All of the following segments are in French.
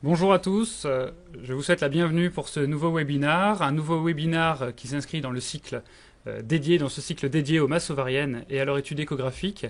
Bonjour à tous, je vous souhaite la bienvenue pour ce nouveau webinar, un nouveau webinar qui s'inscrit dans le cycle dans ce cycle dédié aux masses ovariennes et à leur étude échographique.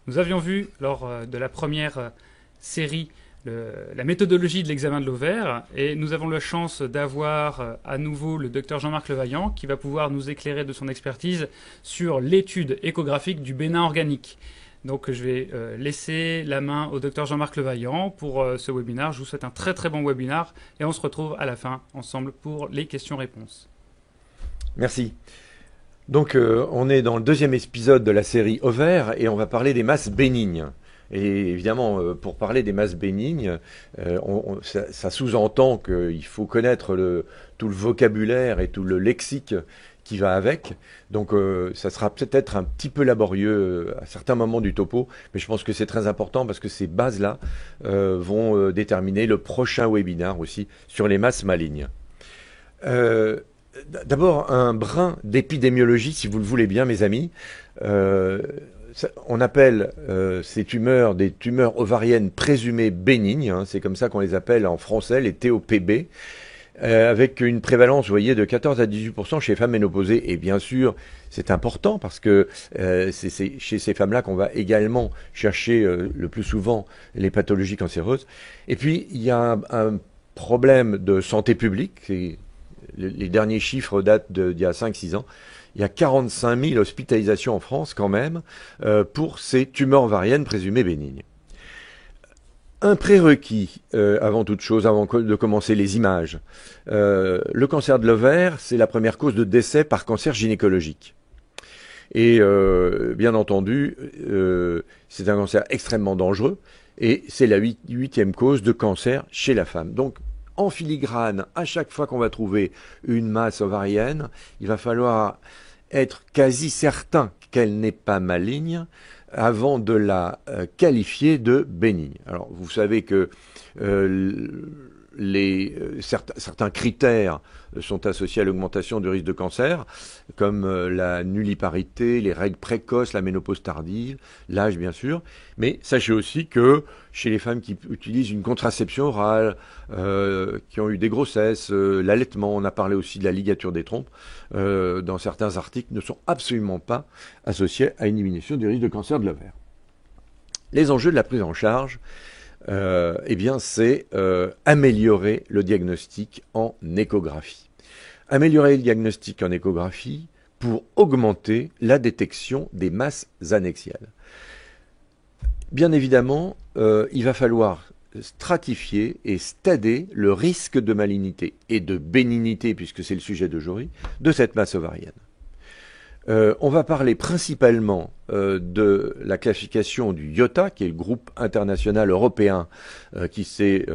Nous avions vu lors de la première série la méthodologie de l'examen de l'ovaire et nous avons la chance d'avoir à nouveau le docteur Jean-Marc Levaillant qui va pouvoir nous éclairer de son expertise sur l'étude échographique du bénin organique. Donc je vais laisser la main au docteur Jean-Marc Levaillant pour ce webinaire. Je vous souhaite un très très bon webinaire et on se retrouve à la fin ensemble pour les questions-réponses. Merci. Donc on est dans le deuxième épisode de la série ovaire et on va parler des masses bénignes. Et évidemment, pour parler des masses bénignes, ça sous-entend qu'il faut connaître tout le vocabulaire et tout le lexique qui va avec. Donc ça sera peut-être un petit peu laborieux à certains moments du topo, mais je pense que c'est très important parce que ces bases-là vont déterminer le prochain webinaire aussi sur les masses malignes. D'abord, un brin d'épidémiologie, si vous le voulez bien, mes amis. On appelle ces tumeurs des tumeurs ovariennes présumées bénignes, hein, c'est comme ça qu'on les appelle en français, les TOPB, avec une prévalence, vous voyez, de 14 à 18% chez les femmes ménopausées. Et bien sûr, c'est important parce que c'est chez ces femmes-là qu'on va également chercher le plus souvent les pathologies cancéreuses. Et puis, il y a un problème de santé publique. Les derniers chiffres datent d'il y a 5-6 ans. Il y a 45 000 hospitalisations en France quand même pour ces tumeurs ovariennes présumées bénignes. Un prérequis, avant toute chose, avant de commencer les images. Le cancer de l'ovaire, c'est la première cause de décès par cancer gynécologique. Et bien entendu, c'est un cancer extrêmement dangereux et c'est la huitième cause de cancer chez la femme. Donc, en filigrane, à chaque fois qu'on va trouver une masse ovarienne, il va falloir être quasi certain qu'elle n'est pas maligne avant de la qualifier de bénigne. Alors, vous savez que certains critères sont associés à l'augmentation du risque de cancer, comme la nulliparité, les règles précoces, la ménopause tardive, l'âge bien sûr. Mais sachez aussi que chez les femmes qui utilisent une contraception orale, qui ont eu des grossesses, l'allaitement, on a parlé aussi de la ligature des trompes, dans certains articles, ne sont absolument pas associés à une diminution du risque de cancer de l'ovaire. Les enjeux de la prise en charge, eh bien, c'est améliorer le diagnostic en échographie. Améliorer le diagnostic en échographie pour augmenter la détection des masses annexiales. Bien évidemment, il va falloir stratifier et stader le risque de malignité et de bénignité, puisque c'est le sujet d'aujourd'hui, de cette masse ovarienne. On va parler principalement de la classification du IOTA, qui est le groupe international européen qui s'est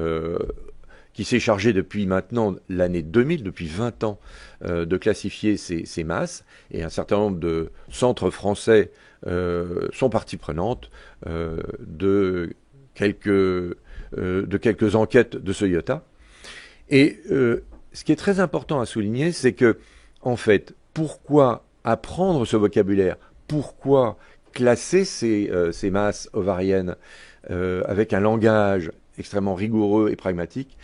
chargé depuis maintenant l'année 2000, depuis 20 ans, de classifier ces masses. Et un certain nombre de centres français sont partie prenante de quelques enquêtes de ce IOTA. Et ce qui est très important à souligner, c'est que, en fait, pourquoi apprendre ce vocabulaire, pourquoi classer ces masses ovariennes avec un langage extrêmement rigoureux et pragmatique,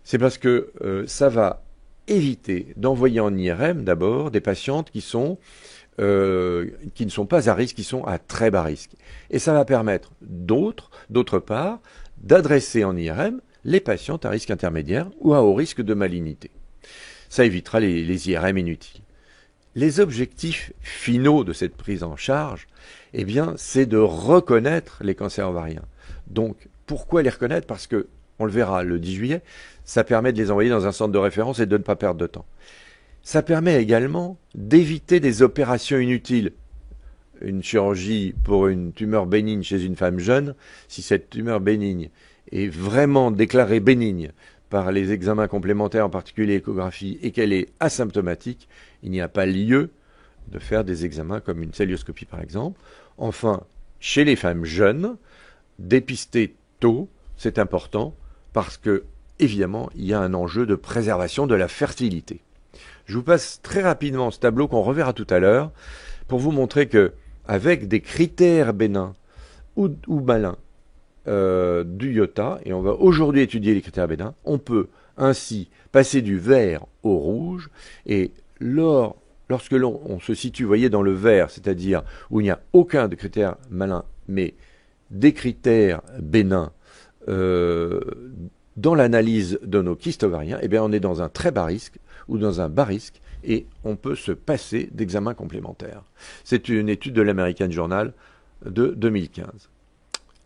c'est parce que ça va éviter d'envoyer en IRM d'abord des patientes qui ne sont pas à risque, qui sont à très bas risque. Et ça va permettre d'autre part, d'adresser en IRM les patientes à risque intermédiaire ou à haut risque de malignité. Ça évitera les IRM inutiles. Les objectifs finaux de cette prise en charge, eh bien, c'est de reconnaître les cancers ovariens. Donc, pourquoi les reconnaître? Parce que, on le verra le 10 juillet, ça permet de les envoyer dans un centre de référence et de ne pas perdre de temps. Ça permet également d'éviter des opérations inutiles. Une chirurgie pour une tumeur bénigne chez une femme jeune, si cette tumeur bénigne est vraiment déclarée bénigne par les examens complémentaires, en particulier l'échographie, et qu'elle est asymptomatique, il n'y a pas lieu de faire des examens comme une cœlioscopie par exemple. Enfin, chez les femmes jeunes, dépister tôt, c'est important parce que, évidemment, il y a un enjeu de préservation de la fertilité. Je vous passe très rapidement ce tableau qu'on reverra tout à l'heure pour vous montrer que, avec des critères bénins ou malins, du iota, et on va aujourd'hui étudier les critères bénins. On peut ainsi passer du vert au rouge, et lorsque l'on se situe, vous voyez, dans le vert, c'est-à-dire où il n'y a aucun de critères malins, mais des critères bénins dans l'analyse de nos kystes ovariens, eh bien on est dans un très bas risque ou dans un bas risque, et on peut se passer d'examens complémentaires. C'est une étude de l'American Journal de 2015.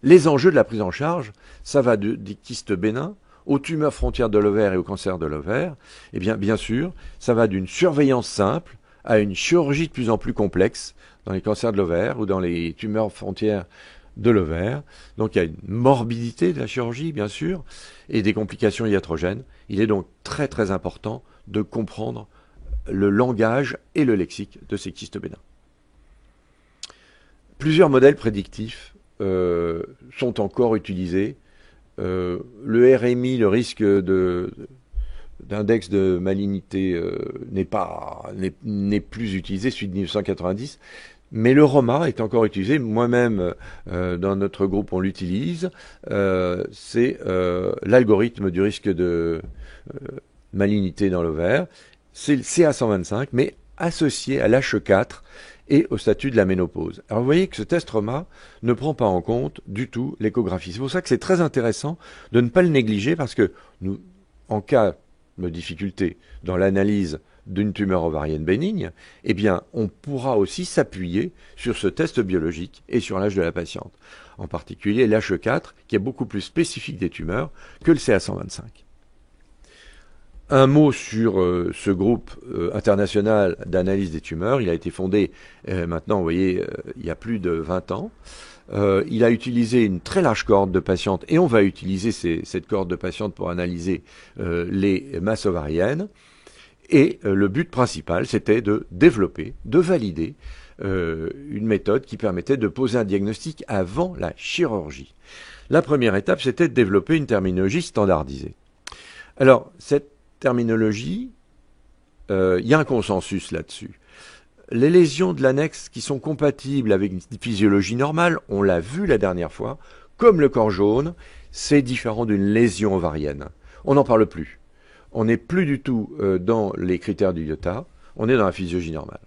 Les enjeux de la prise en charge, ça va des kystes bénins aux tumeurs frontières de l'ovaire et au cancer de l'ovaire. Eh bien sûr, ça va d'une surveillance simple à une chirurgie de plus en plus complexe dans les cancers de l'ovaire ou dans les tumeurs frontières de l'ovaire. Donc il y a une morbidité de la chirurgie, bien sûr, et des complications iatrogènes. Il est donc très très important de comprendre le langage et le lexique de ces kystes bénins. Plusieurs modèles prédictifs sont encore utilisés. Le RMI, le risque d'index de malignité n'est plus utilisé, celui de 1990, mais le ROMA est encore utilisé. Moi-même, dans notre groupe, on l'utilise. C'est l'algorithme du risque de malignité dans l'ovaire. C'est le CA125, mais associé à l'H4 et au statut de la ménopause. Alors vous voyez que ce test ROMA ne prend pas en compte du tout l'échographie. C'est pour ça que c'est très intéressant de ne pas le négliger, parce que nous, en cas de difficulté dans l'analyse d'une tumeur ovarienne bénigne, eh bien, on pourra aussi s'appuyer sur ce test biologique et sur l'âge de la patiente. En particulier l'H4, qui est beaucoup plus spécifique des tumeurs que le CA125. Un mot sur ce groupe international d'analyse des tumeurs. Il a été fondé maintenant, vous voyez, il y a plus de 20 ans. Il a utilisé une très large cohorte de patientes, et on va utiliser cette cohorte de patientes pour analyser les masses ovariennes. Et le but principal, c'était de développer, de valider une méthode qui permettait de poser un diagnostic avant la chirurgie. La première étape, c'était de développer une terminologie standardisée. Alors, cette terminologie, il y a un consensus là-dessus. Les lésions de l'annexe qui sont compatibles avec une physiologie normale, on l'a vu la dernière fois, comme le corps jaune, c'est différent d'une lésion ovarienne. On n'en parle plus. On n'est plus du tout dans les critères du iota, on est dans la physiologie normale.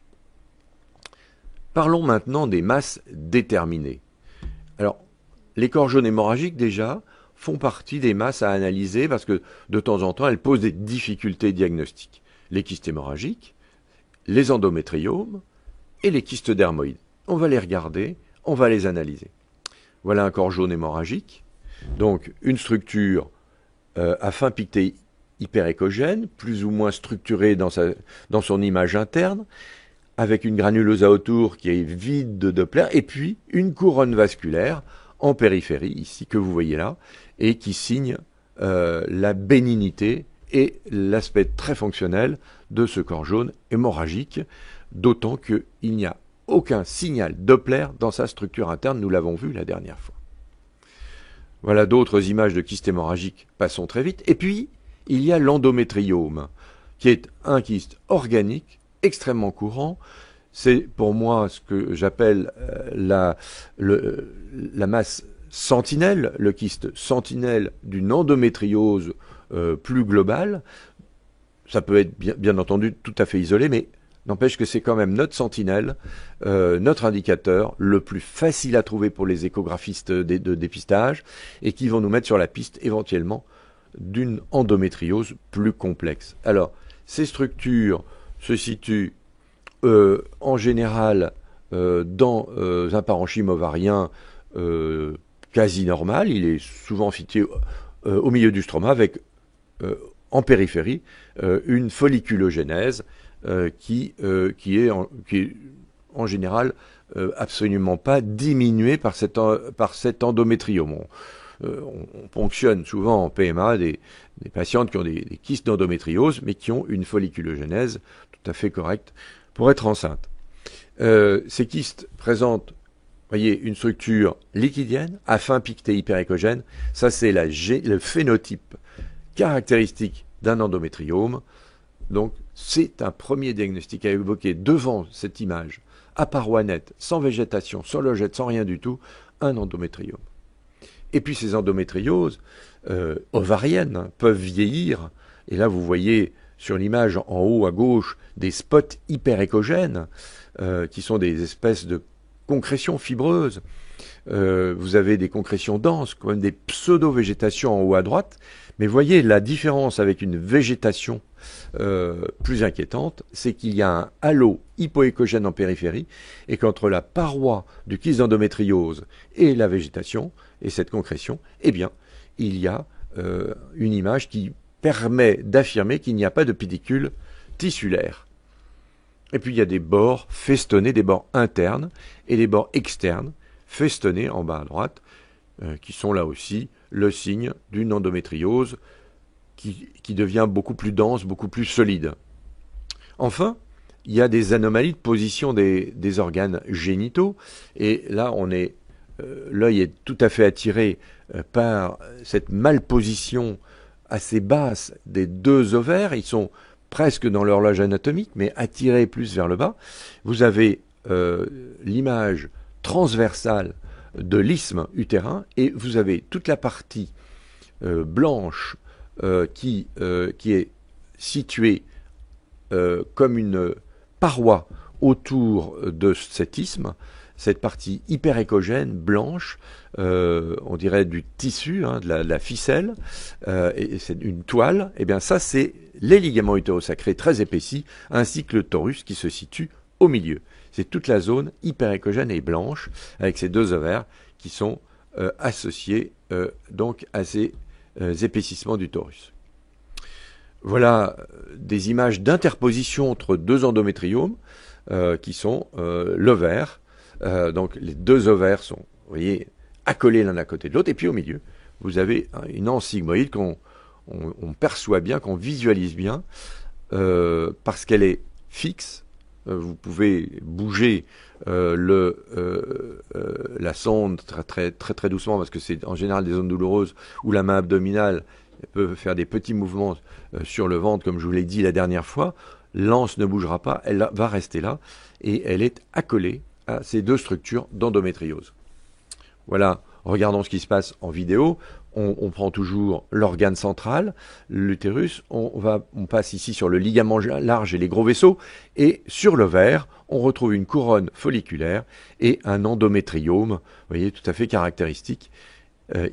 Parlons maintenant des masses déterminées. Alors, les corps jaunes hémorragiques, déjà, font partie des masses à analyser parce que, de temps en temps, elles posent des difficultés diagnostiques. Les kystes hémorragiques, les endométriomes et les kystes dermoïdes. On va les regarder, on va les analyser. Voilà un corps jaune hémorragique, donc une structure à fin pictée hyperéchogène, plus ou moins structurée dans son image interne, avec une granulosa autour qui est vide de Doppler, et puis une couronne vasculaire en périphérie, ici, que vous voyez là, et qui signe la bénignité et l'aspect très fonctionnel de ce corps jaune hémorragique, d'autant qu'il n'y a aucun signal Doppler dans sa structure interne, nous l'avons vu la dernière fois. Voilà d'autres images de kystes hémorragiques, passons très vite. Et puis, il y a l'endométriome, qui est un kyste organique, extrêmement courant. C'est pour moi ce que j'appelle la masse sentinelle, le kyste sentinelle d'une endométriose plus globale. Ça peut être bien entendu tout à fait isolé, mais n'empêche que c'est quand même notre sentinelle, notre indicateur le plus facile à trouver pour les échographistes de dépistage, et qui vont nous mettre sur la piste éventuellement d'une endométriose plus complexe. Alors, ces structures se situent en général dans un parenchyme ovarien quasi normal. Il est souvent situé au milieu du stroma avec en périphérie une folliculogénèse qui est en général absolument pas diminuée par cet endométriome. On ponctionne souvent en PMA des patientes qui ont des kystes d'endométriose, mais qui ont une folliculogénèse tout à fait correcte pour être enceintes. Ces kystes présentent, voyez, une structure liquidienne, à fin pictée hyperéchogène. Ça, c'est le phénotype caractéristique d'un endométriome. Donc, c'est un premier diagnostic à évoquer devant cette image, à paroi nette, sans végétation, sans logette, sans rien du tout, un endométriome. Et puis ces endométrioses ovariennes peuvent vieillir. Et là, vous voyez sur l'image en haut à gauche des spots hyperéchogènes qui sont des espèces de concrétions fibreuses. Vous avez des concrétions denses, comme des pseudo-végétations en haut à droite. Mais voyez la différence avec une végétation plus inquiétante, c'est qu'il y a un halo hypoéchogène en périphérie et qu'entre la paroi du kyste d'endométriose et la végétation et cette concrétion, eh bien, il y a une image qui permet d'affirmer qu'il n'y a pas de pédicule tissulaire. Et puis il y a des bords festonnés, des bords internes et des bords externes festonnés en bas à droite, qui sont là aussi le signe d'une endométriose qui devient beaucoup plus dense, beaucoup plus solide. Enfin, il y a des anomalies de position des organes génitaux, et là l'œil est tout à fait attiré par cette malposition assez basse des deux ovaires. Ils sont presque dans l'horloge anatomique, mais attirés plus vers le bas. Vous avez l'image transversale de l'isthme utérin, et vous avez toute la partie blanche qui est située comme une paroi autour de cet isthme, cette partie hyperéchogène, blanche, on dirait du tissu, de la ficelle, et c'est une toile. Et bien ça, c'est les ligaments utérosacrés très épaissis, ainsi que le torus qui se situe au milieu. C'est toute la zone hyperéchogène et blanche, avec ces deux ovaires qui sont associés donc à ces épaississements du torus. Voilà des images d'interposition entre deux endométriomes qui sont l'ovaire. Donc les deux ovaires sont, vous voyez, accolés l'un à côté de l'autre. Et puis au milieu, vous avez une anse sigmoïde qu'on perçoit bien, qu'on visualise bien, parce qu'elle est fixe. Vous pouvez bouger la sonde très doucement, parce que c'est en général des zones douloureuses où la main abdominale peut faire des petits mouvements sur le ventre, comme je vous l'ai dit la dernière fois. L'anse ne bougera pas, elle va rester là, et elle est accolée à ces deux structures d'endométriose. Voilà, regardons ce qui se passe en vidéo. On prend toujours l'organe central, l'utérus, on passe ici sur le ligament large et les gros vaisseaux, et sur l'ovaire, on retrouve une couronne folliculaire et un endométriome, vous voyez, tout à fait caractéristique,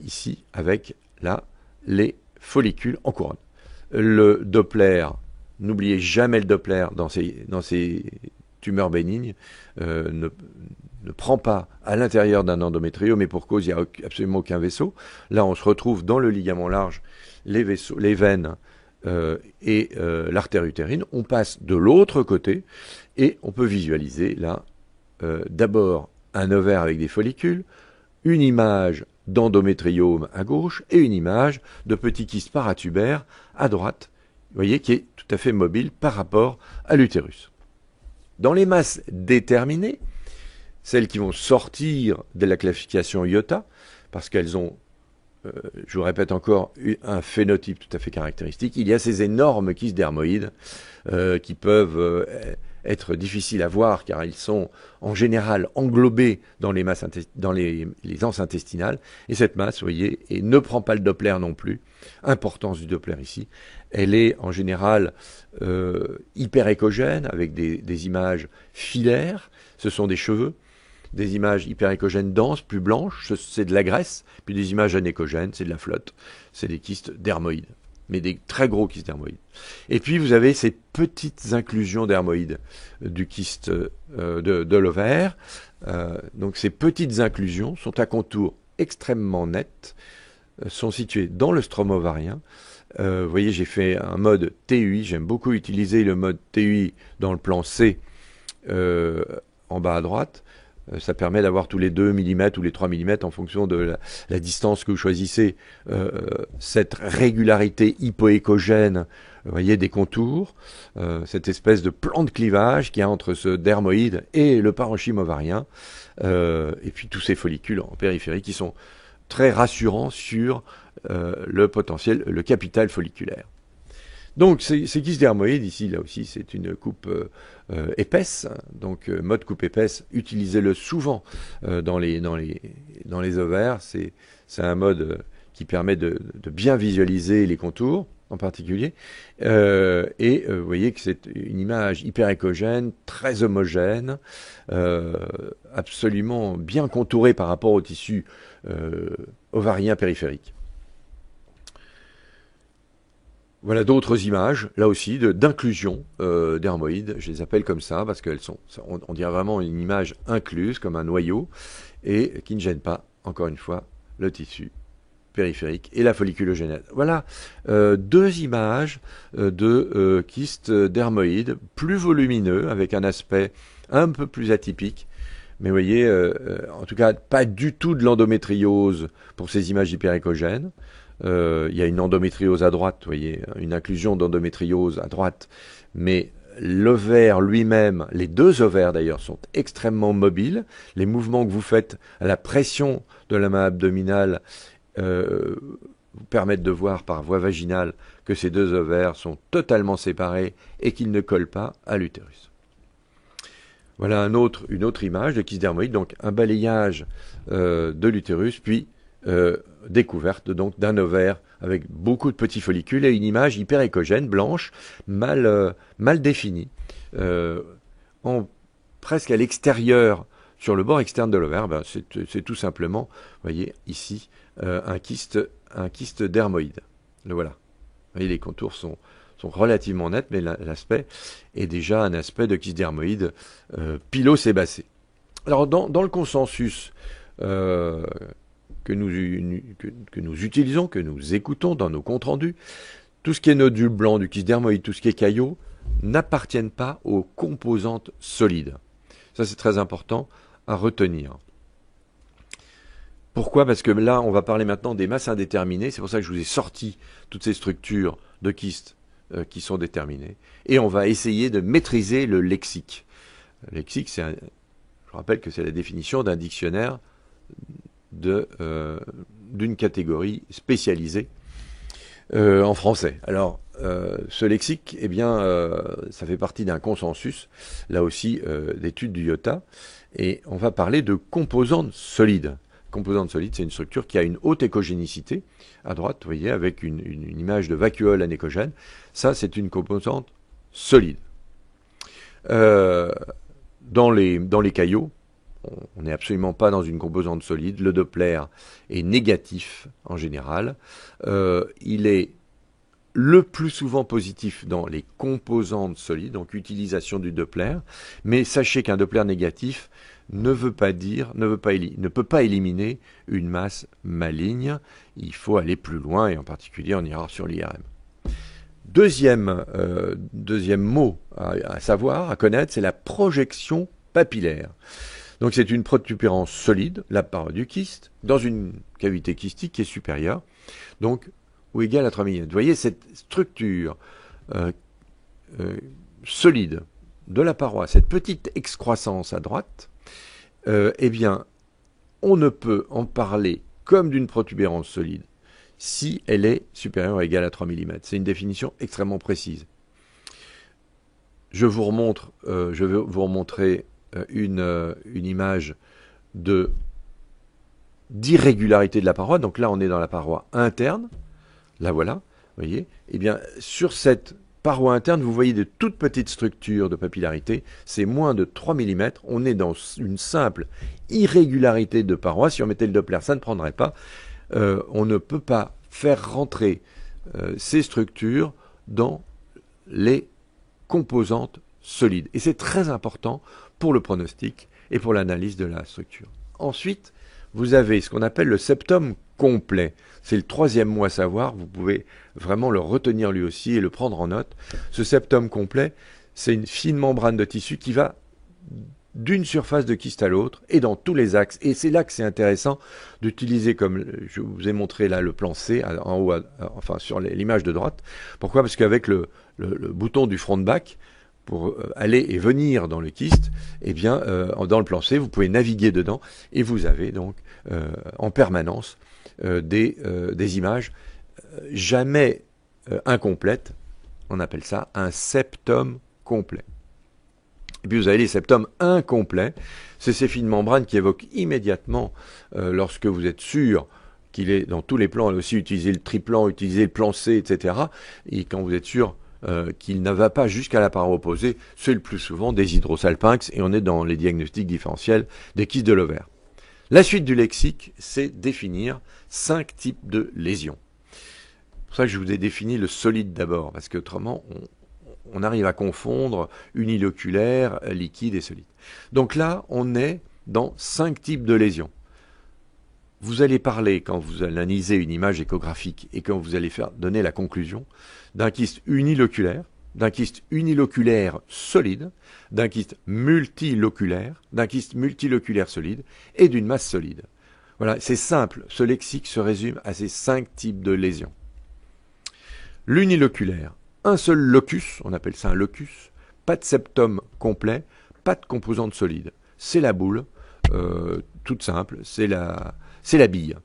ici, avec là, les follicules en couronne. Le Doppler, n'oubliez jamais le Doppler dans ces tumeurs bénignes, ne prend pas à l'intérieur d'un endométriome, mais pour cause, il n'y a absolument aucun vaisseau. Là, on se retrouve dans le ligament large, les vaisseaux, les veines et l'artère utérine. On passe de l'autre côté et on peut visualiser là d'abord un ovaire avec des follicules, une image d'endométriome à gauche et une image de petit kyste paratubère à droite, vous voyez, qui est tout à fait mobile par rapport à l'utérus. Dans les masses déterminées, celles qui vont sortir de la classification IOTA, parce qu'elles ont, je vous répète encore, un phénotype tout à fait caractéristique, il y a ces énormes kystes dermoïdes qui peuvent être difficiles à voir, car ils sont en général englobés dans les masses dans les anses intestinales, et cette masse, vous voyez, et ne prend pas le Doppler non plus. Importance du Doppler ici, elle est en général hyperéchogène, avec des images filaires, ce sont des cheveux, des images hyperéchogènes denses, plus blanches, c'est de la graisse, puis des images anéchogènes, c'est de la flotte, c'est des kystes dermoïdes, mais des très gros kystes dermoïdes. Et puis vous avez ces petites inclusions dermoïdes du kyste de l'ovaire. Donc ces petites inclusions sont à contours extrêmement nets, sont situées dans le stroma ovarien. Vous voyez, j'ai fait un mode TUI, j'aime beaucoup utiliser le mode TUI dans le plan C en bas à droite. Ça permet d'avoir tous les 2 mm ou les 3 mm en fonction de la distance que vous choisissez, cette régularité hypoéchogène, vous voyez, des contours, cette espèce de plan de clivage qu'il y a entre ce dermoïde et le parenchyme ovarien, et puis tous ces follicules en périphérie qui sont très rassurants sur le potentiel, le capital folliculaire. Donc, ces kystes dermoïdes, ici, là aussi, c'est une coupe épaisse. Donc, mode coupe épaisse, utilisez-le souvent dans les ovaires. C'est un mode qui permet de bien visualiser les contours, en particulier. Vous voyez que c'est une image hyper écogène, très homogène, absolument bien contourée par rapport au tissu ovarien périphérique. Voilà d'autres images, là aussi, d'inclusion dermoïdes. Je les appelle comme ça parce qu'elles sont, on dirait vraiment une image incluse, comme un noyau, et qui ne gêne pas, encore une fois, le tissu périphérique et la folliculogénèse. Voilà deux images de kystes dermoïdes plus volumineux, avec un aspect un peu plus atypique. Mais vous voyez, en tout cas, pas du tout de l'endométriose pour ces images hyperécogènes. Il y a une endométriose à droite, vous voyez, une inclusion d'endométriose à droite, mais l'ovaire lui-même, les deux ovaires d'ailleurs, sont extrêmement mobiles. Les mouvements que vous faites à la pression de la main abdominale vous permettent de voir par voie vaginale que ces deux ovaires sont totalement séparés et qu'ils ne collent pas à l'utérus. Voilà une autre image de kyste dermoïde, donc un balayage de l'utérus, puis découverte donc d'un ovaire avec beaucoup de petits follicules et une image hyper écogène, blanche, mal définie, presque à l'extérieur, sur le bord externe de l'ovaire. C'est tout simplement, vous voyez ici, un kyste dermoïde. Le voilà. Vous voyez, les contours sont relativement nets, mais l'aspect est déjà un aspect de kyste dermoïde pilosébacé. Alors dans le consensus que nous utilisons, que nous écoutons dans nos comptes rendus, tout ce qui est nodule blanc du kyste dermoïde, tout ce qui est caillot, n'appartiennent pas aux composantes solides. Ça, c'est très important à retenir. Pourquoi? Parce que là, on va parler maintenant des masses indéterminées. C'est pour ça que je vous ai sorti toutes ces structures de kystes qui sont déterminées. Et on va essayer de maîtriser le lexique. Le lexique, je rappelle que c'est la définition d'un dictionnaire d'une catégorie spécialisée en français. Alors, ce lexique, eh bien, ça fait partie d'un consensus, là aussi, d'études du IOTA, et on va parler de composantes solides. Composante solide, c'est une structure qui a une haute écogénicité, à droite, vous voyez, avec une image de vacuole anécogène. Ça, c'est une composante solide. Dans les caillots, on n'est absolument pas dans une composante solide. Le Doppler est négatif en général. Il est le plus souvent positif dans les composantes solides, donc utilisation du Doppler. Mais sachez qu'un Doppler négatif ne peut pas éliminer une masse maligne. Il faut aller plus loin, et en particulier on ira sur l'IRM. Deuxième mot à savoir, à connaître, c'est la projection papillaire. Donc c'est une protubérance solide, la paroi du kyste, dans une cavité kystique qui est supérieure, donc ou égale à 3 mm. Vous voyez cette structure solide de la paroi, cette petite excroissance à droite, eh bien, on ne peut en parler comme d'une protubérance solide si elle est supérieure ou égale à 3 mm. C'est une définition extrêmement précise. Je vais vous remontrer une image d'irrégularité de la paroi. Donc là, on est dans la paroi interne. Là, voilà. Vous voyez. Eh bien, sur cette paroi interne, vous voyez de toutes petites structures de papillarité. C'est moins de 3 mm. On est dans une simple irrégularité de paroi. Si on mettait le Doppler, ça ne prendrait pas. On ne peut pas faire rentrer ces structures dans les composantes solides. Et c'est très important pour le pronostic et pour l'analyse de la structure. Ensuite, vous avez ce qu'on appelle le septum complet. C'est le troisième mot à savoir. Vous pouvez vraiment le retenir lui aussi et le prendre en note. Ce septum complet, c'est une fine membrane de tissu qui va d'une surface de kyste à l'autre et dans tous les axes. Et c'est là que c'est intéressant d'utiliser, comme je vous ai montré là, le plan C en haut, enfin sur l'image de droite. Pourquoi? Parce qu'avec le bouton du front de bac, pour aller et venir dans le kyste, eh bien, dans le plan C, vous pouvez naviguer dedans et vous avez donc en permanence des images jamais incomplètes. On appelle ça un septum complet. Et puis vous avez les septums incomplets. C'est ces fines membranes qui évoquent immédiatement, lorsque vous êtes sûr qu'il est dans tous les plans, et aussi utiliser le triplan, utiliser le plan C, etc. Et quand vous êtes sûr qu'il ne va pas jusqu'à la paroi opposée, c'est le plus souvent des hydrosalpinx, et on est dans les diagnostics différentiels des kystes de l'ovaire. La suite du lexique, c'est définir 5 types de lésions. C'est pour ça que je vous ai défini le solide d'abord, parce qu'autrement, on arrive à confondre uniloculaire, liquide et solide. Donc là, on est dans 5 types de lésions. Vous allez parler, quand vous analysez une image échographique et quand vous allez donner la conclusion, d'un kyste uniloculaire, d'un kyste uniloculaire solide, d'un kyste multiloculaire solide et d'une masse solide. Voilà, c'est simple, ce lexique se résume à ces 5 types de lésions. L'uniloculaire, un seul locus, on appelle ça un locus, pas de septum complet, pas de composante solide. C'est la boule, toute simple, c'est la bille.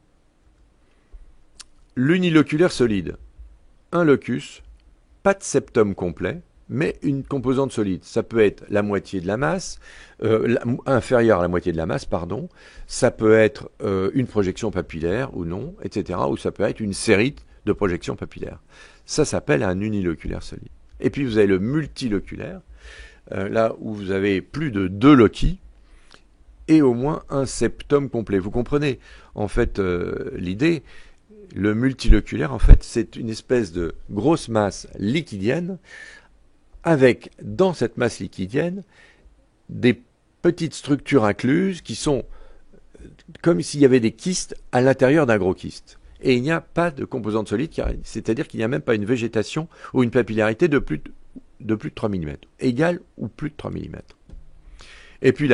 L'uniloculaire solide, un locus, pas de septum complet, mais une composante solide. Ça peut être la moitié de la masse, inférieure à la moitié de la masse, pardon. Ça peut être une projection papillaire ou non, etc. Ou ça peut être une série de projections papillaires. Ça s'appelle un uniloculaire solide. Et puis vous avez le multiloculaire, là où vous avez plus de 2 loci et au moins un septum complet. Vous comprenez en fait l'idée. Le multiloculaire, en fait, c'est une espèce de grosse masse liquidienne avec, dans cette masse liquidienne, des petites structures incluses qui sont comme s'il y avait des kystes à l'intérieur d'un gros kyste. Et il n'y a pas de composante solide, c'est-à-dire qu'il n'y a même pas une végétation ou une papillarité de plus de 3 mm, égale ou plus de 3 mm. Et puis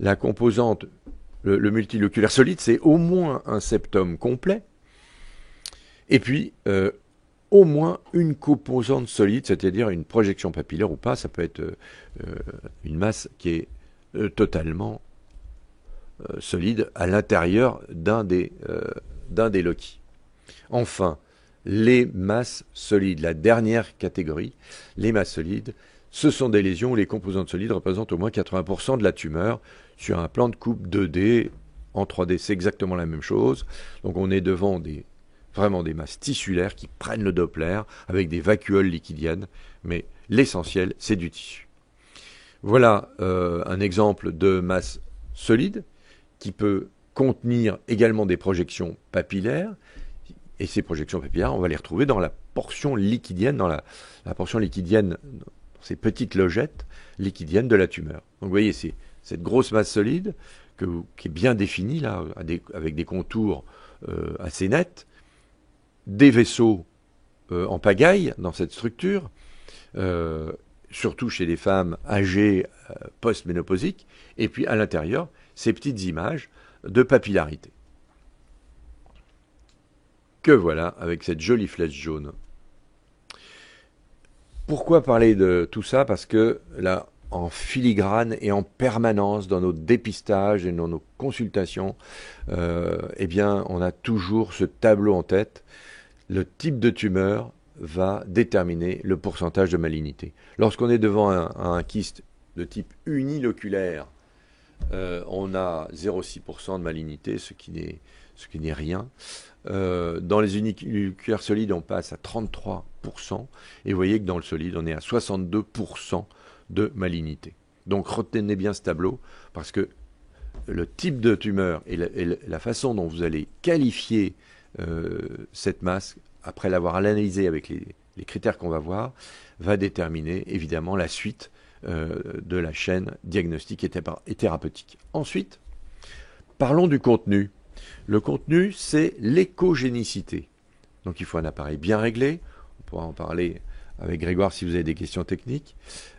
la composante, le multiloculaire solide, c'est au moins un septum complet, et puis au moins une composante solide, c'est-à-dire une projection papillaire ou pas, ça peut être une masse qui est totalement solide à l'intérieur d'un des loci. Enfin, les masses solides, la dernière catégorie, les masses solides, ce sont des lésions où les composantes solides représentent au moins 80% de la tumeur sur un plan de coupe 2D. En 3D, c'est exactement la même chose. Donc on est devant vraiment des masses tissulaires qui prennent le Doppler avec des vacuoles liquidiennes, mais l'essentiel, c'est du tissu. Voilà un exemple de masse solide qui peut contenir également des projections papillaires. Et ces projections papillaires, on va les retrouver dans la portion liquidienne, dans la portion liquidienne, dans ces petites logettes liquidiennes de la tumeur. Donc vous voyez, c'est cette grosse masse solide qui est bien définie, là, avec des contours assez nets, des vaisseaux en pagaille dans cette structure, surtout chez les femmes âgées post-ménopausiques, et puis à l'intérieur, ces petites images de papillarité. Que voilà, avec cette jolie flèche jaune. Pourquoi parler de tout ça? Parce que là, en filigrane et en permanence dans nos dépistages et dans nos consultations, eh bien, on a toujours ce tableau en tête. Le type de tumeur va déterminer le pourcentage de malignité. Lorsqu'on est devant un kyste de type uniloculaire, on a 0,6% de malignité, ce qui n'est rien. Dans les uniloculaires solides, on passe à 33%. Et vous voyez que dans le solide, on est à 62% de malignité. Donc retenez bien ce tableau, parce que le type de tumeur et la façon dont vous allez qualifier cette masse, après l'avoir analysée avec les critères qu'on va voir, va déterminer évidemment la suite de la chaîne diagnostique et thérapeutique. Ensuite, parlons du contenu. Le contenu, c'est l'échogénicité. Donc il faut un appareil bien réglé. On pourra en parler avec Grégoire si vous avez des questions techniques.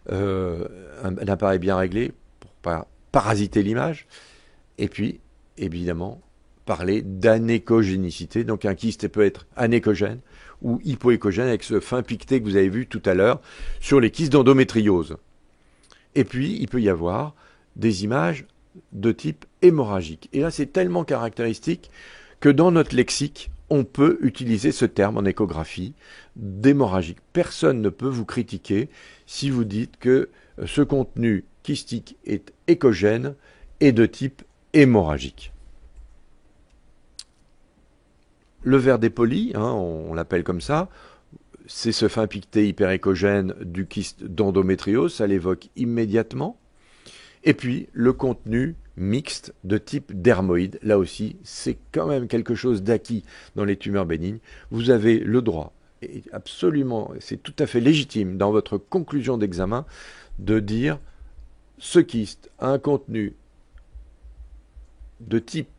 Un appareil bien réglé pour ne pas parasiter l'image. Et puis, évidemment, parler d'anéchogénicité. Donc un kyste peut être anéchogène ou hypoéchogène avec ce fin piqueté que vous avez vu tout à l'heure sur les kystes d'endométriose. Et puis, il peut y avoir des images de type hémorragique. Et là, c'est tellement caractéristique que dans notre lexique, on peut utiliser ce terme en échographie d'hémorragique. Personne ne peut vous critiquer si vous dites que ce contenu kystique est échogène et de type hémorragique. Le ver dépoli, on l'appelle comme ça, c'est ce fin piqueté hyperéchogène du kyste d'endométriose, ça l'évoque immédiatement. Et puis le contenu mixte de type dermoïde, là aussi, c'est quand même quelque chose d'acquis dans les tumeurs bénignes. Vous avez le droit, et absolument, c'est tout à fait légitime dans votre conclusion d'examen, de dire ce kyste a un contenu de type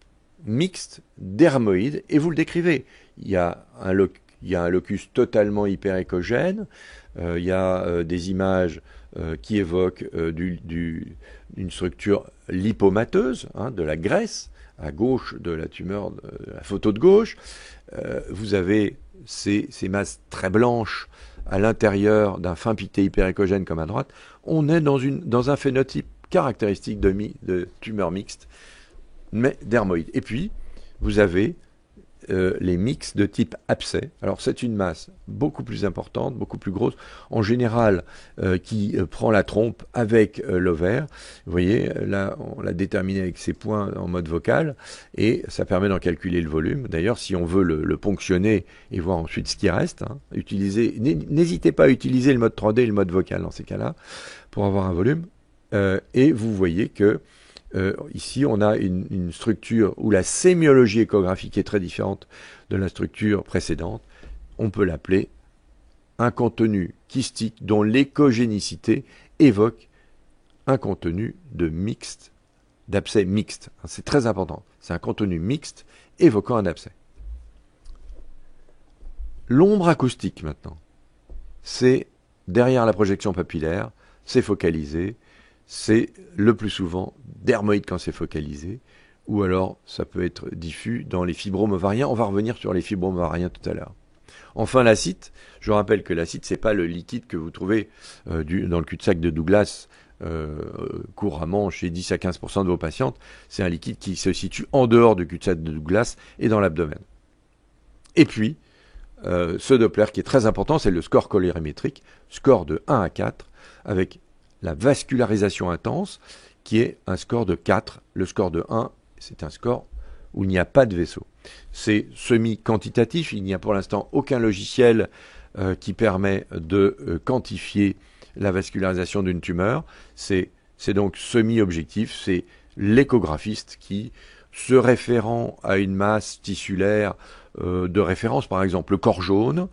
mixte dermoïde, et vous le décrivez. Il y a un locus totalement hyperéchogène, il y a des images qui évoquent une structure lipomateuse, de la graisse, à gauche de la tumeur, de la photo de gauche. Vous avez ces masses très blanches à l'intérieur d'un fin piqueté hyperéchogène comme à droite. On est dans un phénotype caractéristique de tumeur mixte, mais dermoïde. Et puis, vous avez les mix de type abcès. Alors c'est une masse beaucoup plus importante, beaucoup plus grosse, en général qui prend la trompe avec l'ovaire. Vous voyez, là on l'a déterminé avec ces points en mode vocal, et ça permet d'en calculer le volume. D'ailleurs, si on veut le ponctionner et voir ensuite ce qui reste, n'hésitez pas à utiliser le mode 3D et le mode vocal dans ces cas-là, pour avoir un volume. Et vous voyez que ici, on a une structure où la sémiologie échographique est très différente de la structure précédente. On peut l'appeler un contenu kystique dont l'échogénicité évoque un contenu d'abcès mixte. C'est très important. C'est un contenu mixte évoquant un abcès. L'ombre acoustique, maintenant. C'est derrière la projection papillaire, c'est focalisé. C'est le plus souvent dermoïde quand c'est focalisé, ou alors ça peut être diffus dans les fibromes ovariens. On va revenir sur les fibromes ovariens tout à l'heure. Enfin, l'acide. Je rappelle que l'acide, c'est pas le liquide que vous trouvez dans le cul-de-sac de Douglas couramment chez 10 à 15% de vos patientes. C'est un liquide qui se situe en dehors du cul-de-sac de Douglas et dans l'abdomen. Et puis, ce Doppler qui est très important, c'est le score colorimétrique, score de 1 à 4, avec la vascularisation intense, qui est un score de 4. Le score de 1, c'est un score où il n'y a pas de vaisseau. C'est semi-quantitatif, il n'y a pour l'instant aucun logiciel qui permet de quantifier la vascularisation d'une tumeur. C'est donc semi-objectif, c'est l'échographiste qui, se référant à une masse tissulaire de référence, par exemple le corps jaune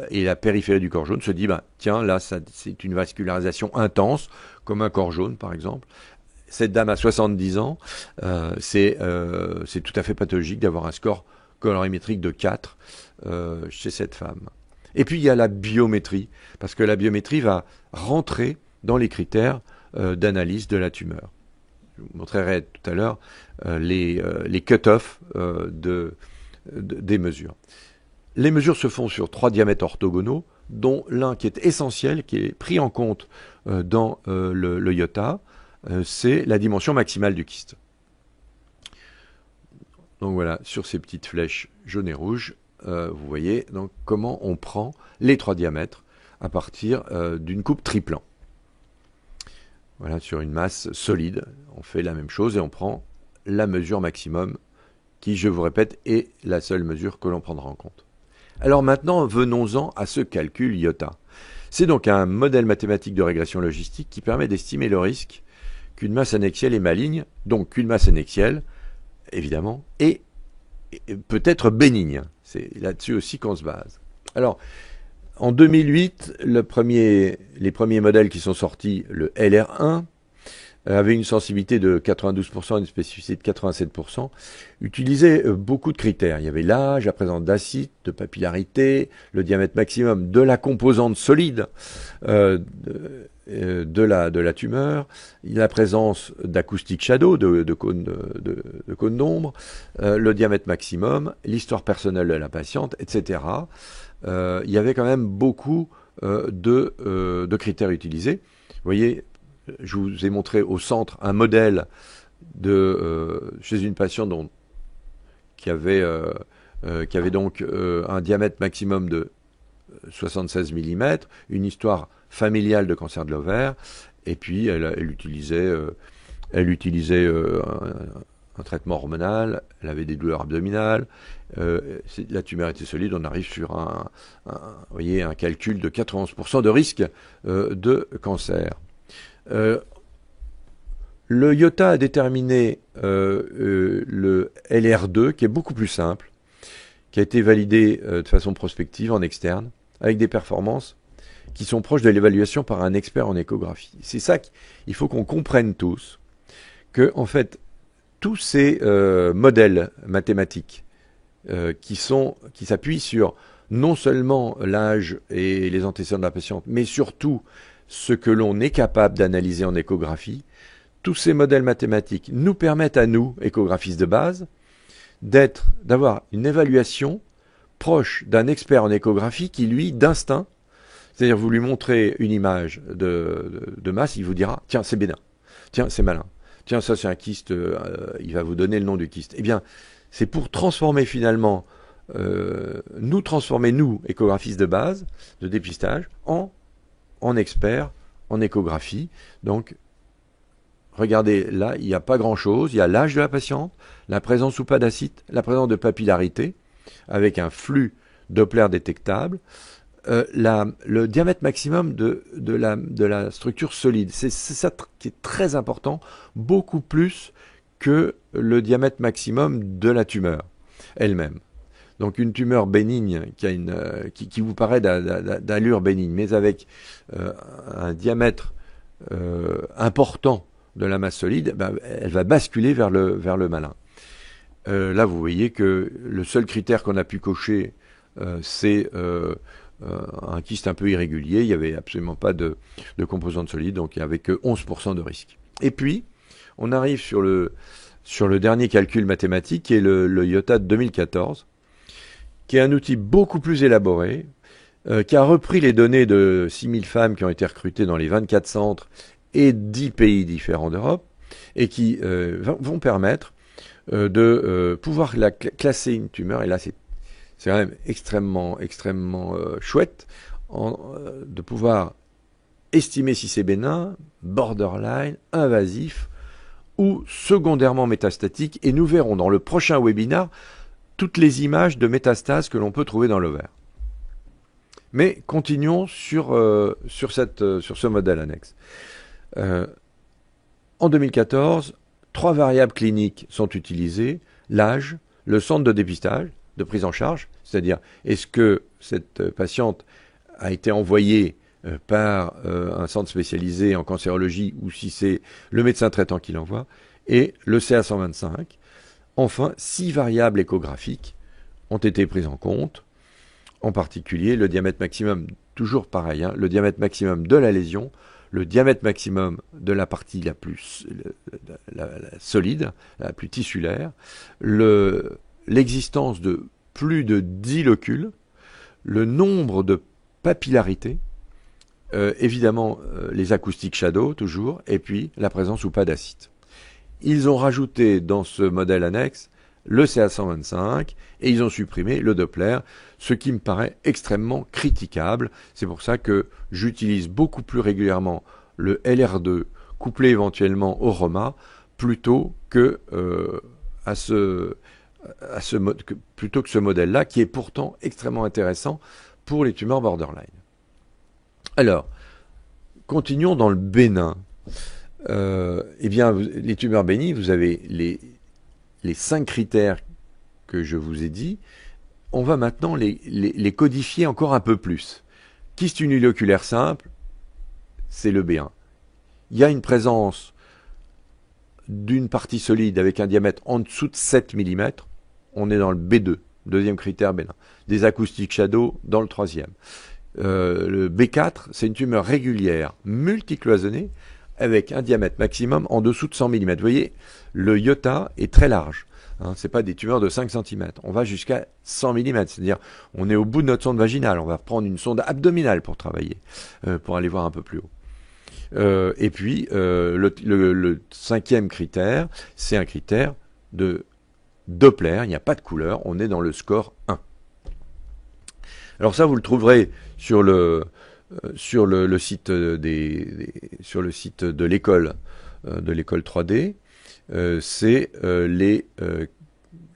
et la périphérie du corps jaune, se dit, tiens, là, c'est une vascularisation intense, comme un corps jaune, par exemple. Cette dame a 70 ans, c'est tout à fait pathologique d'avoir un score colorimétrique de 4 chez cette femme. Et puis, il y a la biométrie, parce que la biométrie va rentrer dans les critères d'analyse de la tumeur. Je vous montrerai tout à l'heure les cut-offs des mesures. Les mesures se font sur 3 diamètres orthogonaux, dont l'un qui est essentiel, qui est pris en compte dans le iota, c'est la dimension maximale du kyste. Donc voilà, sur ces petites flèches jaunes et rouges, vous voyez donc comment on prend les 3 diamètres à partir d'une coupe triplan. Voilà, sur une masse solide, on fait la même chose et on prend la mesure maximum qui, je vous répète, est la seule mesure que l'on prendra en compte. Alors maintenant, venons-en à ce calcul iota. C'est donc un modèle mathématique de régression logistique qui permet d'estimer le risque qu'une masse annexielle est maligne, donc qu'une masse annexielle, évidemment, peut être bénigne. C'est là-dessus aussi qu'on se base. Alors, en 2008, les premiers modèles qui sont sortis, le LR1, avait une sensibilité de 92% et une spécificité de 87%, utilisait beaucoup de critères. Il y avait l'âge, la présence d'acide, de papillarité, le diamètre maximum de la composante solide de la tumeur, la présence d'acoustic shadow, de cônes d'ombre, le diamètre maximum, l'histoire personnelle de la patiente, etc. Il y avait quand même beaucoup de critères utilisés. Vous voyez, je vous ai montré au centre un modèle chez une patiente qui avait qui avait donc un diamètre maximum de 76 mm, une histoire familiale de cancer de l'ovaire, et puis elle utilisait un traitement hormonal, elle avait des douleurs abdominales, la tumeur était solide, on arrive sur vous voyez, un calcul de 91% de risque de cancer. Le IOTA a déterminé le LR2, qui est beaucoup plus simple, qui a été validé de façon prospective en externe, avec des performances qui sont proches de l'évaluation par un expert en échographie. C'est ça qu'il faut qu'on comprenne tous, que en fait, tous ces modèles mathématiques qui s'appuient sur non seulement l'âge et les antécédents de la patiente, mais surtout ce que l'on est capable d'analyser en échographie, tous ces modèles mathématiques nous permettent à nous, échographistes de base, d'avoir une évaluation proche d'un expert en échographie qui, lui, d'instinct, c'est-à-dire vous lui montrez une image de masse, il vous dira « Tiens, c'est bénin. Tiens, c'est malin. Tiens, ça, c'est un kyste. » Il va vous donner le nom du kyste. Eh bien, c'est pour transformer finalement, nous, échographistes de base, de dépistage, en experts en échographie. Donc, regardez, là, il n'y a pas grand-chose. Il y a l'âge de la patiente, la présence ou pas d'acide, la présence de papillarité, avec un flux Doppler détectable, le diamètre maximum de la structure solide. C'est ça qui est très important, beaucoup plus que le diamètre maximum de la tumeur elle-même. Donc une tumeur bénigne qui vous paraît d'allure bénigne, mais avec un diamètre important de la masse solide, elle va basculer vers le malin. Là, vous voyez que le seul critère qu'on a pu cocher, c'est un kyste un peu irrégulier. Il n'y avait absolument pas de composante solide, donc il n'y avait que 11% de risque. Et puis, on arrive sur le dernier calcul mathématique, qui est le IOTA de 2014, qui est un outil beaucoup plus élaboré, qui a repris les données de 6000 femmes qui ont été recrutées dans les 24 centres et 10 pays différents d'Europe, et qui vont permettre de pouvoir classer une tumeur. Et là, c'est quand même extrêmement chouette de pouvoir estimer si c'est bénin, borderline, invasif ou secondairement métastatique. Et nous verrons dans le prochain webinaire toutes les images de métastases que l'on peut trouver dans l'ovaire. Mais continuons sur ce modèle annexe. En 2014, 3 variables cliniques sont utilisées: l'âge, le centre de dépistage, de prise en charge, c'est-à-dire est-ce que cette patiente a été envoyée par un centre spécialisé en cancérologie ou si c'est le médecin traitant qui l'envoie, et le CA125. Enfin, 6 variables échographiques ont été prises en compte, en particulier le diamètre maximum, toujours pareil, le diamètre maximum de la lésion, le diamètre maximum de la partie la plus solide, la plus tissulaire, l'existence de plus de 10 locules, le nombre de papillarités, évidemment les acoustiques shadow toujours, et puis la présence ou pas d'acide. Ils ont rajouté dans ce modèle annexe le CA125 et ils ont supprimé le Doppler, ce qui me paraît extrêmement critiquable. C'est pour ça que j'utilise beaucoup plus régulièrement le LR2 couplé éventuellement au ROMA plutôt que ce modèle-là, qui est pourtant extrêmement intéressant pour les tumeurs borderline. Alors, continuons dans le bénin. Eh bien, les tumeurs bénignes, vous avez les 5 critères que je vous ai dit. On va maintenant les codifier encore un peu plus. Kyste uniloculaire simple, c'est le B1. Il y a une présence d'une partie solide avec un diamètre en dessous de 7 mm. On est dans le B2, deuxième critère bénin. Des acoustiques shadow dans le troisième. Le B4, c'est une tumeur régulière multicloisonnée avec un diamètre maximum en dessous de 100 mm. Vous voyez, le IOTA est très large. Ce n'est pas des tumeurs de 5 cm. On va jusqu'à 100 mm. C'est-à-dire, on est au bout de notre sonde vaginale. On va prendre une sonde abdominale pour travailler, pour aller voir un peu plus haut. Et puis, le 5e critère, c'est un critère de Doppler, il n'y a pas de couleur, on est dans le score 1. Alors ça, vous le trouverez sur le site sur le site de l'école 3D. C'est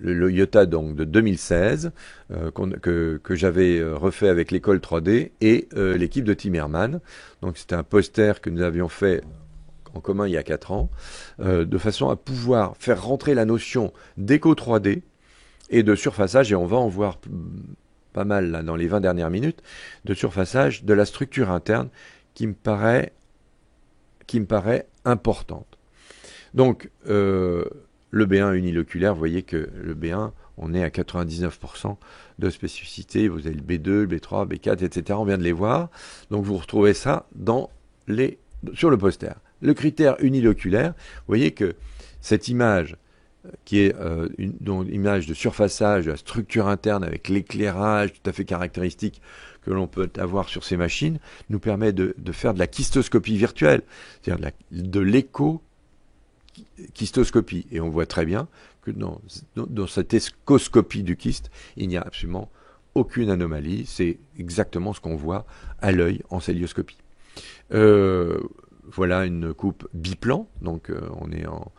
le IOTA donc de 2016 que j'avais refait avec l'école 3D et l'équipe de Timmerman. Donc c'était un poster que nous avions fait en commun il y a 4 ans, de façon à pouvoir faire rentrer la notion d'éco 3D et de surfaçage, et on va en voir pas mal là, dans les 20 dernières minutes, de surfaçage de la structure interne qui me paraît importante. Donc, le B1 uniloculaire, vous voyez que le B1, on est à 99% de spécificité. Vous avez le B2, le B3, le B4, etc. On vient de les voir. Donc, vous retrouvez ça sur le poster. Le critère uniloculaire, vous voyez que cette image, qui est une image de surfaçage de la structure interne avec l'éclairage tout à fait caractéristique que l'on peut avoir sur ces machines, nous permet de faire de la kystoscopie virtuelle, c'est-à-dire de l'éco-kystoscopie. Et on voit très bien que dans cette écoscopie du kyste, il n'y a absolument aucune anomalie. C'est exactement ce qu'on voit à l'œil en célioscopie. Voilà une coupe biplan, donc on est en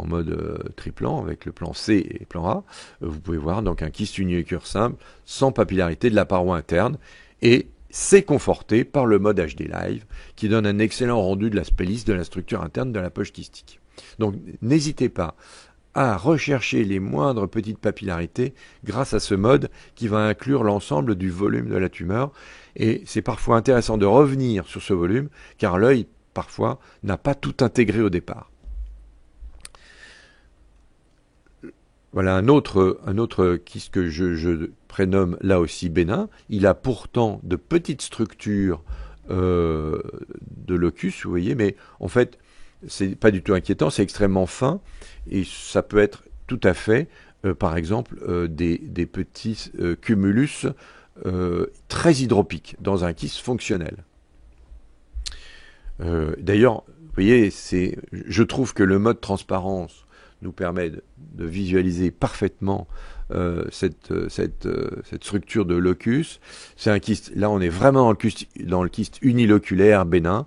mode triplan avec le plan C et le plan A. Vous pouvez voir donc un kyste uniloculaire simple, sans papillarité de la paroi interne, et c'est conforté par le mode HD Live, qui donne un excellent rendu de la spélice de la structure interne de la poche kystique. Donc n'hésitez pas à rechercher les moindres petites papillarités grâce à ce mode qui va inclure l'ensemble du volume de la tumeur. Et c'est parfois intéressant de revenir sur ce volume, car l'œil, parfois, n'a pas tout intégré au départ. Voilà un autre kyste que je prénomme là aussi bénin. Il a pourtant de petites structures de locus, vous voyez, mais en fait, c'est pas du tout inquiétant, c'est extrêmement fin, et ça peut être tout à fait, par exemple, des petits cumulus très hydropiques dans un kyste fonctionnel. D'ailleurs, vous voyez, je trouve que le mode transparence nous permet de visualiser parfaitement cette structure de locus. C'est un kyste, là on est vraiment dans le kyste uniloculaire bénin,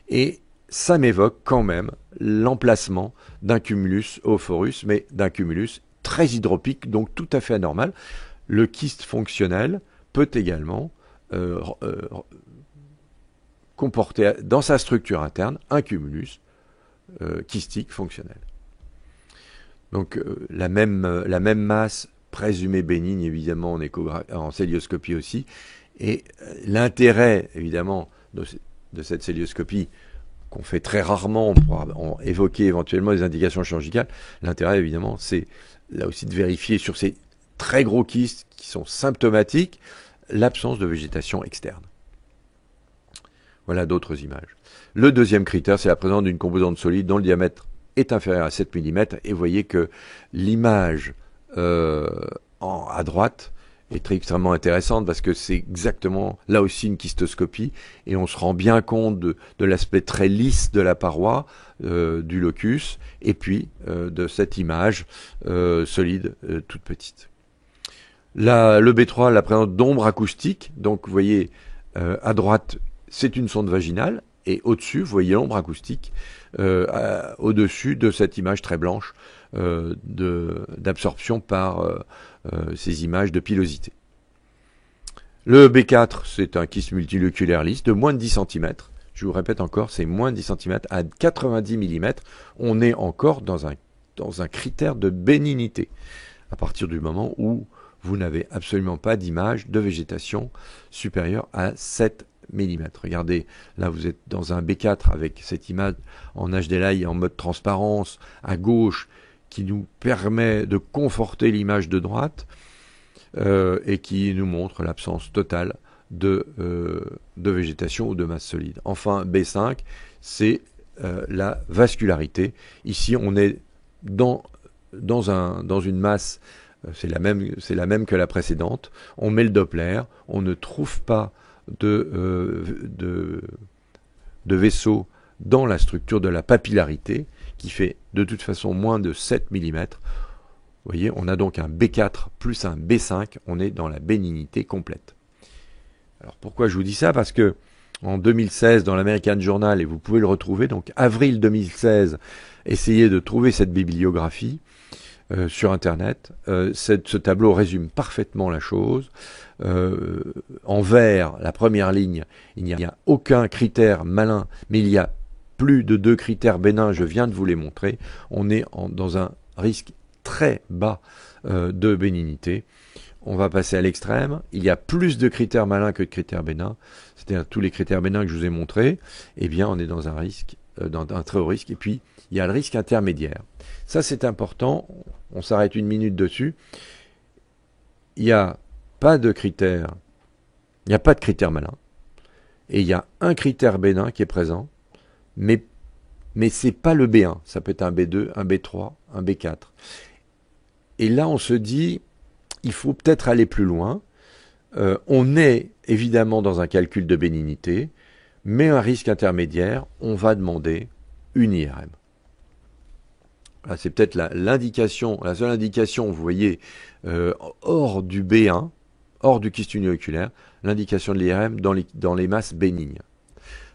et ça m'évoque quand même l'emplacement d'un cumulus oophorus, mais d'un cumulus très hydropique, donc tout à fait anormal. Le kyste fonctionnel peut également comporter dans sa structure interne un cumulus kystique fonctionnel. Donc la même masse présumée bénigne, évidemment, en célioscopie aussi. Et l'intérêt, évidemment, de cette célioscopie, qu'on fait très rarement, on pourra évoquer éventuellement les indications chirurgicales, l'intérêt, évidemment, c'est là aussi de vérifier sur ces très gros kystes qui sont symptomatiques, l'absence de végétation externe. Voilà d'autres images. Le deuxième critère, c'est la présence d'une composante solide dont le diamètre est inférieur à 7 mm, et vous voyez que l'image à droite est extrêmement intéressante parce que c'est exactement là aussi une kystoscopie, et on se rend bien compte de l'aspect très lisse de la paroi du locus, et puis de cette image solide toute petite. Le B3, la présence d'ombre acoustique, donc vous voyez à droite c'est une sonde vaginale, et au-dessus vous voyez l'ombre acoustique au-dessus de cette image très blanche d'absorption par ces images de pilosité. Le B4, c'est un kyste multiloculaire lisse de moins de 10 cm. Je vous répète encore, c'est moins de 10 cm à 90 mm. On est encore dans un critère de bénignité, à partir du moment où vous n'avez absolument pas d'image de végétation supérieure à 7 mm. Regardez, là vous êtes dans un B4 avec cette image en HDLI en mode transparence à gauche qui nous permet de conforter l'image de droite et qui nous montre l'absence totale de végétation ou de masse solide. Enfin, B5, c'est la vascularité. Ici, on est dans une masse, c'est la même que la précédente. On met le Doppler, on ne trouve pas de vaisseau dans la structure de la papillarité, qui fait de toute façon moins de 7 mm. Vous voyez, on a donc un B4 plus un B5, on est dans la bénignité complète. Alors pourquoi je vous dis ça? Parce que en 2016, dans l'American Journal, et vous pouvez le retrouver, donc avril 2016, essayez de trouver cette bibliographie sur Internet. Ce tableau résume parfaitement la chose. En vert, la première ligne, il n'y a aucun critère malin, mais il y a plus de 2 critères bénins, je viens de vous les montrer. On est dans un risque très bas de bénignité. On va passer à l'extrême. Il y a plus de critères malins que de critères bénins. C'est-à-dire tous les critères bénins que je vous ai montrés. Eh bien, on est dans un risque, dans un très haut risque. Et puis, il y a le risque intermédiaire. Ça, c'est important. On s'arrête 1 minute dessus. Il n'y a pas de critères. Il n'y a pas de critères malins. Et il y a un critère bénin qui est présent. Mais ce n'est pas le B1. Ça peut être un B2, un B3, un B4. Et là, on se dit, il faut peut-être aller plus loin. On est évidemment dans un calcul de bénignité, mais un risque intermédiaire, on va demander une IRM. Là, c'est peut-être l'indication, la seule indication, vous voyez, hors du B1, hors du kyste unioculaire, l'indication de l'IRM dans les masses bénignes.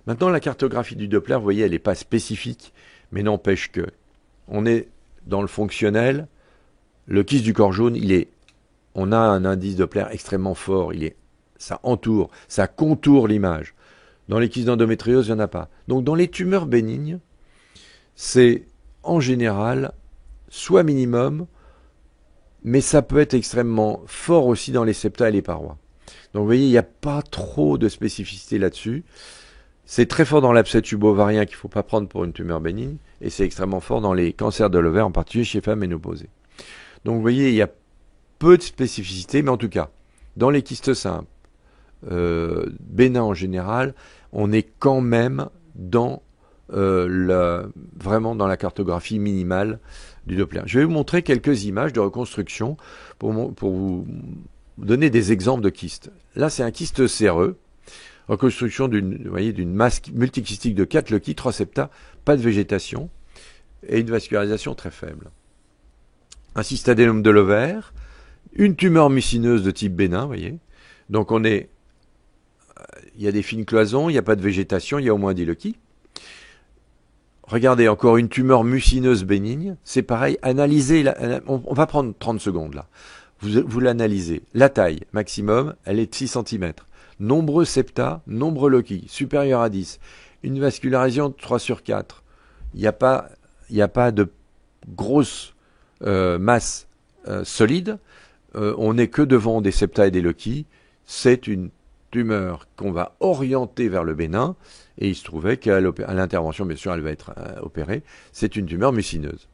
Maintenant, la cartographie du Doppler, vous voyez, elle n'est pas spécifique, mais n'empêche que on est dans le fonctionnel. Le kyste du corps jaune, on a un indice Doppler extrêmement fort. Ça entoure, ça contourne l'image. Dans les kystes d'endométriose, il n'y en a pas. Donc, dans les tumeurs bénignes, c'est en général soit minimum, mais ça peut être extrêmement fort aussi dans les septa et les parois. Donc, vous voyez, il n'y a pas trop de spécificité là-dessus. C'est très fort dans l'abcès tubo-ovarien qu'il ne faut pas prendre pour une tumeur bénigne, et c'est extrêmement fort dans les cancers de l'ovaire, en particulier chez femmes ménopausées. Donc vous voyez, il y a peu de spécificité, mais en tout cas, dans les kystes simples, bénins en général, on est quand même vraiment dans la cartographie minimale du Doppler. Je vais vous montrer quelques images de reconstruction pour vous donner des exemples de kystes. Là, c'est un kyste séreux. Reconstruction d'une masse multikystique de 4 loci, 3 septa, pas de végétation et une vascularisation très faible. Un cystadénome de l'ovaire, une tumeur mucineuse de type bénin, vous voyez. Donc il y a des fines cloisons, il n'y a pas de végétation, il y a au moins 10 loci. Regardez, encore une tumeur mucineuse bénigne, c'est pareil, analysez, on va prendre 30 secondes là. Vous l'analysez. La taille maximum, elle est de 6 cm. Nombreux septa, nombreux loci, supérieur à 10. Une vascularisation de 3/4. Il n'y a pas de grosse masse solide. On n'est que devant des septa et des loci. C'est une tumeur qu'on va orienter vers le bénin. Et il se trouvait qu'à l'intervention, bien sûr, elle va être opérée. C'est une tumeur mucineuse.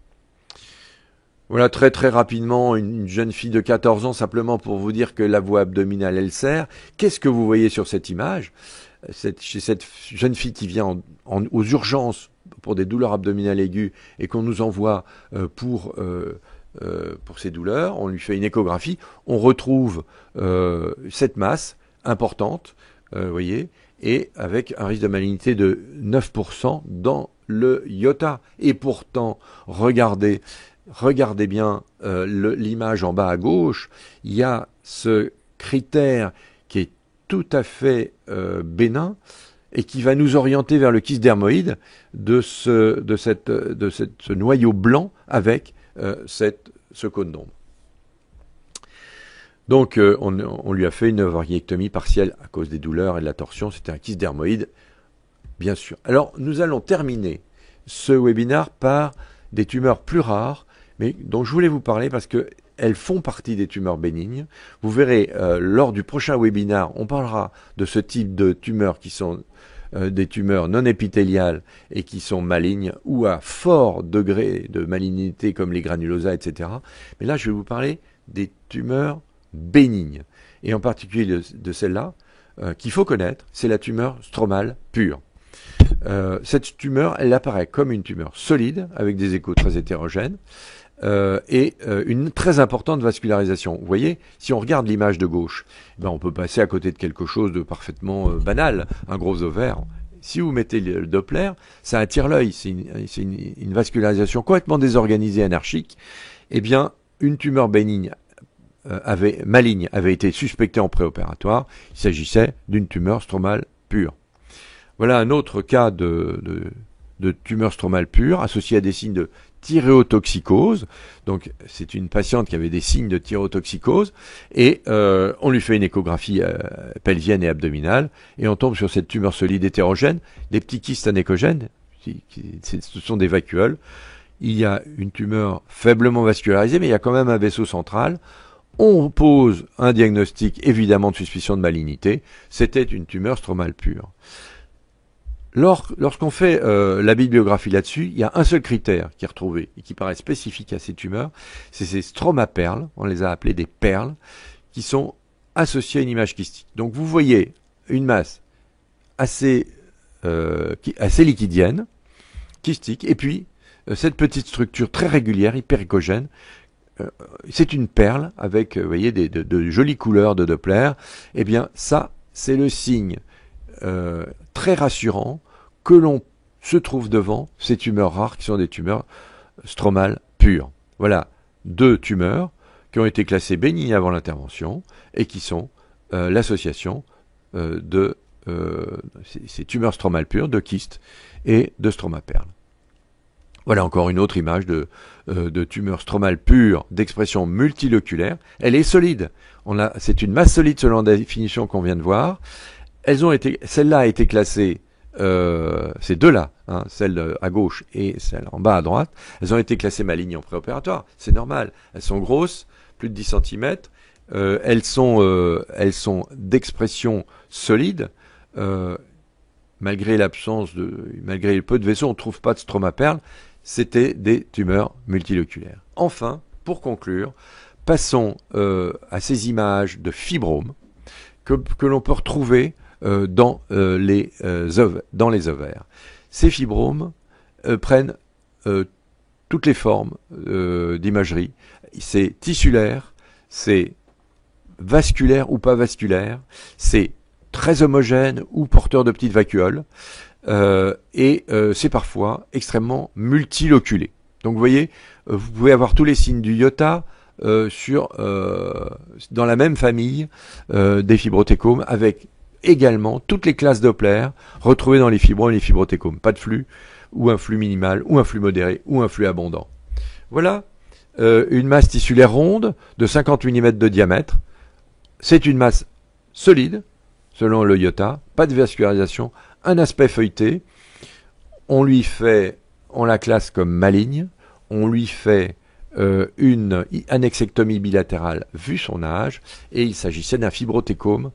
Voilà, très très rapidement, une jeune fille de 14 ans, simplement pour vous dire que la voie abdominale, elle serre. Qu'est-ce que vous voyez sur cette image? Chez cette jeune fille qui vient aux urgences pour des douleurs abdominales aiguës et qu'on nous envoie pour ces douleurs, on lui fait une échographie, on retrouve cette masse importante, vous voyez, et avec un risque de malignité de 9% dans le iota. Et pourtant, regardez bien l'image en bas à gauche, il y a ce critère qui est tout à fait bénin et qui va nous orienter vers le kyste dermoïde de ce noyau blanc avec ce cône d'ombre. Donc on lui a fait une ovariectomie partielle à cause des douleurs et de la torsion. C'était un kyste dermoïde, bien sûr. Alors nous allons terminer ce webinaire par des tumeurs plus rares, mais dont je voulais vous parler parce qu'elles font partie des tumeurs bénignes. Vous verrez, lors du prochain webinaire, on parlera de ce type de tumeurs qui sont des tumeurs non épithéliales et qui sont malignes ou à fort degré de malignité comme les granulosas, etc. Mais là, je vais vous parler des tumeurs bénignes, et en particulier de celle-là qu'il faut connaître, c'est la tumeur stromale pure. Cette tumeur, elle apparaît comme une tumeur solide, avec des échos très hétérogènes, et une très importante vascularisation. Vous voyez, si on regarde l'image de gauche, on peut passer à côté de quelque chose de parfaitement banal, un gros ovaire. Si vous mettez le Doppler, ça attire l'œil, c'est une vascularisation complètement désorganisée, anarchique. Eh bien, une tumeur bénigne maligne avait été suspectée en préopératoire. Il s'agissait d'une tumeur stromale pure. Voilà un autre cas de tumeur stromale pure associée à des signes de thyréotoxicose. Donc c'est une patiente qui avait des signes de thyréotoxicose et on lui fait une échographie pelvienne et abdominale et on tombe sur cette tumeur solide hétérogène, des petits kystes anéchogènes, ce sont des vacuoles. Il y a une tumeur faiblement vascularisée, mais il y a quand même un vaisseau central. On pose un diagnostic évidemment de suspicion de malignité. C'était une tumeur stromale pure. Lorsqu'on fait la bibliographie là-dessus, il y a un seul critère qui est retrouvé et qui paraît spécifique à ces tumeurs, c'est ces stromaperles, on les a appelées des perles, qui sont associées à une image kystique. Donc vous voyez une masse assez liquidienne, kystique, et puis cette petite structure très régulière, hypericogène, c'est une perle avec, vous voyez, de jolies couleurs de Doppler. Eh bien, ça, c'est le signe très rassurant que l'on se trouve devant ces tumeurs rares qui sont des tumeurs stromales pures. Voilà 2 tumeurs qui ont été classées bénignes avant l'intervention et qui sont l'association de ces tumeurs stromales pures, de kystes et de stromaperles. Voilà encore une autre image de tumeur stromale pure d'expression multiloculaire. Elle est solide. C'est une masse solide selon la définition qu'on vient de voir. Celle-là a été classée, ces deux-là, hein, celle à gauche et celle en bas à droite, elles ont été classées malignes en préopératoire. C'est normal. Elles sont grosses, plus de 10 cm. Elles sont d'expression solide. Malgré le peu de vaisseaux, on ne trouve pas de stromaperles. C'était des tumeurs multiloculaires. Enfin, pour conclure, passons à ces images de fibromes que l'on peut retrouver dans les ovaires. Ces fibromes prennent toutes les formes d'imagerie. C'est tissulaire, c'est vasculaire ou pas vasculaire, c'est très homogène ou porteur de petites vacuoles. C'est parfois extrêmement multiloculé. Donc vous voyez, vous pouvez avoir tous les signes du iota dans la même famille des fibrothécomes, avec également toutes les classes Doppler retrouvées dans les fibromes et les fibrothécomes. Pas de flux, ou un flux minimal, ou un flux modéré, ou un flux abondant. Voilà une masse tissulaire ronde de 50 mm de diamètre. C'est une masse solide, selon le iota, pas de vascularisation, un aspect feuilleté, on la classe comme maligne, on lui fait une annexectomie bilatérale vu son âge, et il s'agissait d'un fibrothécome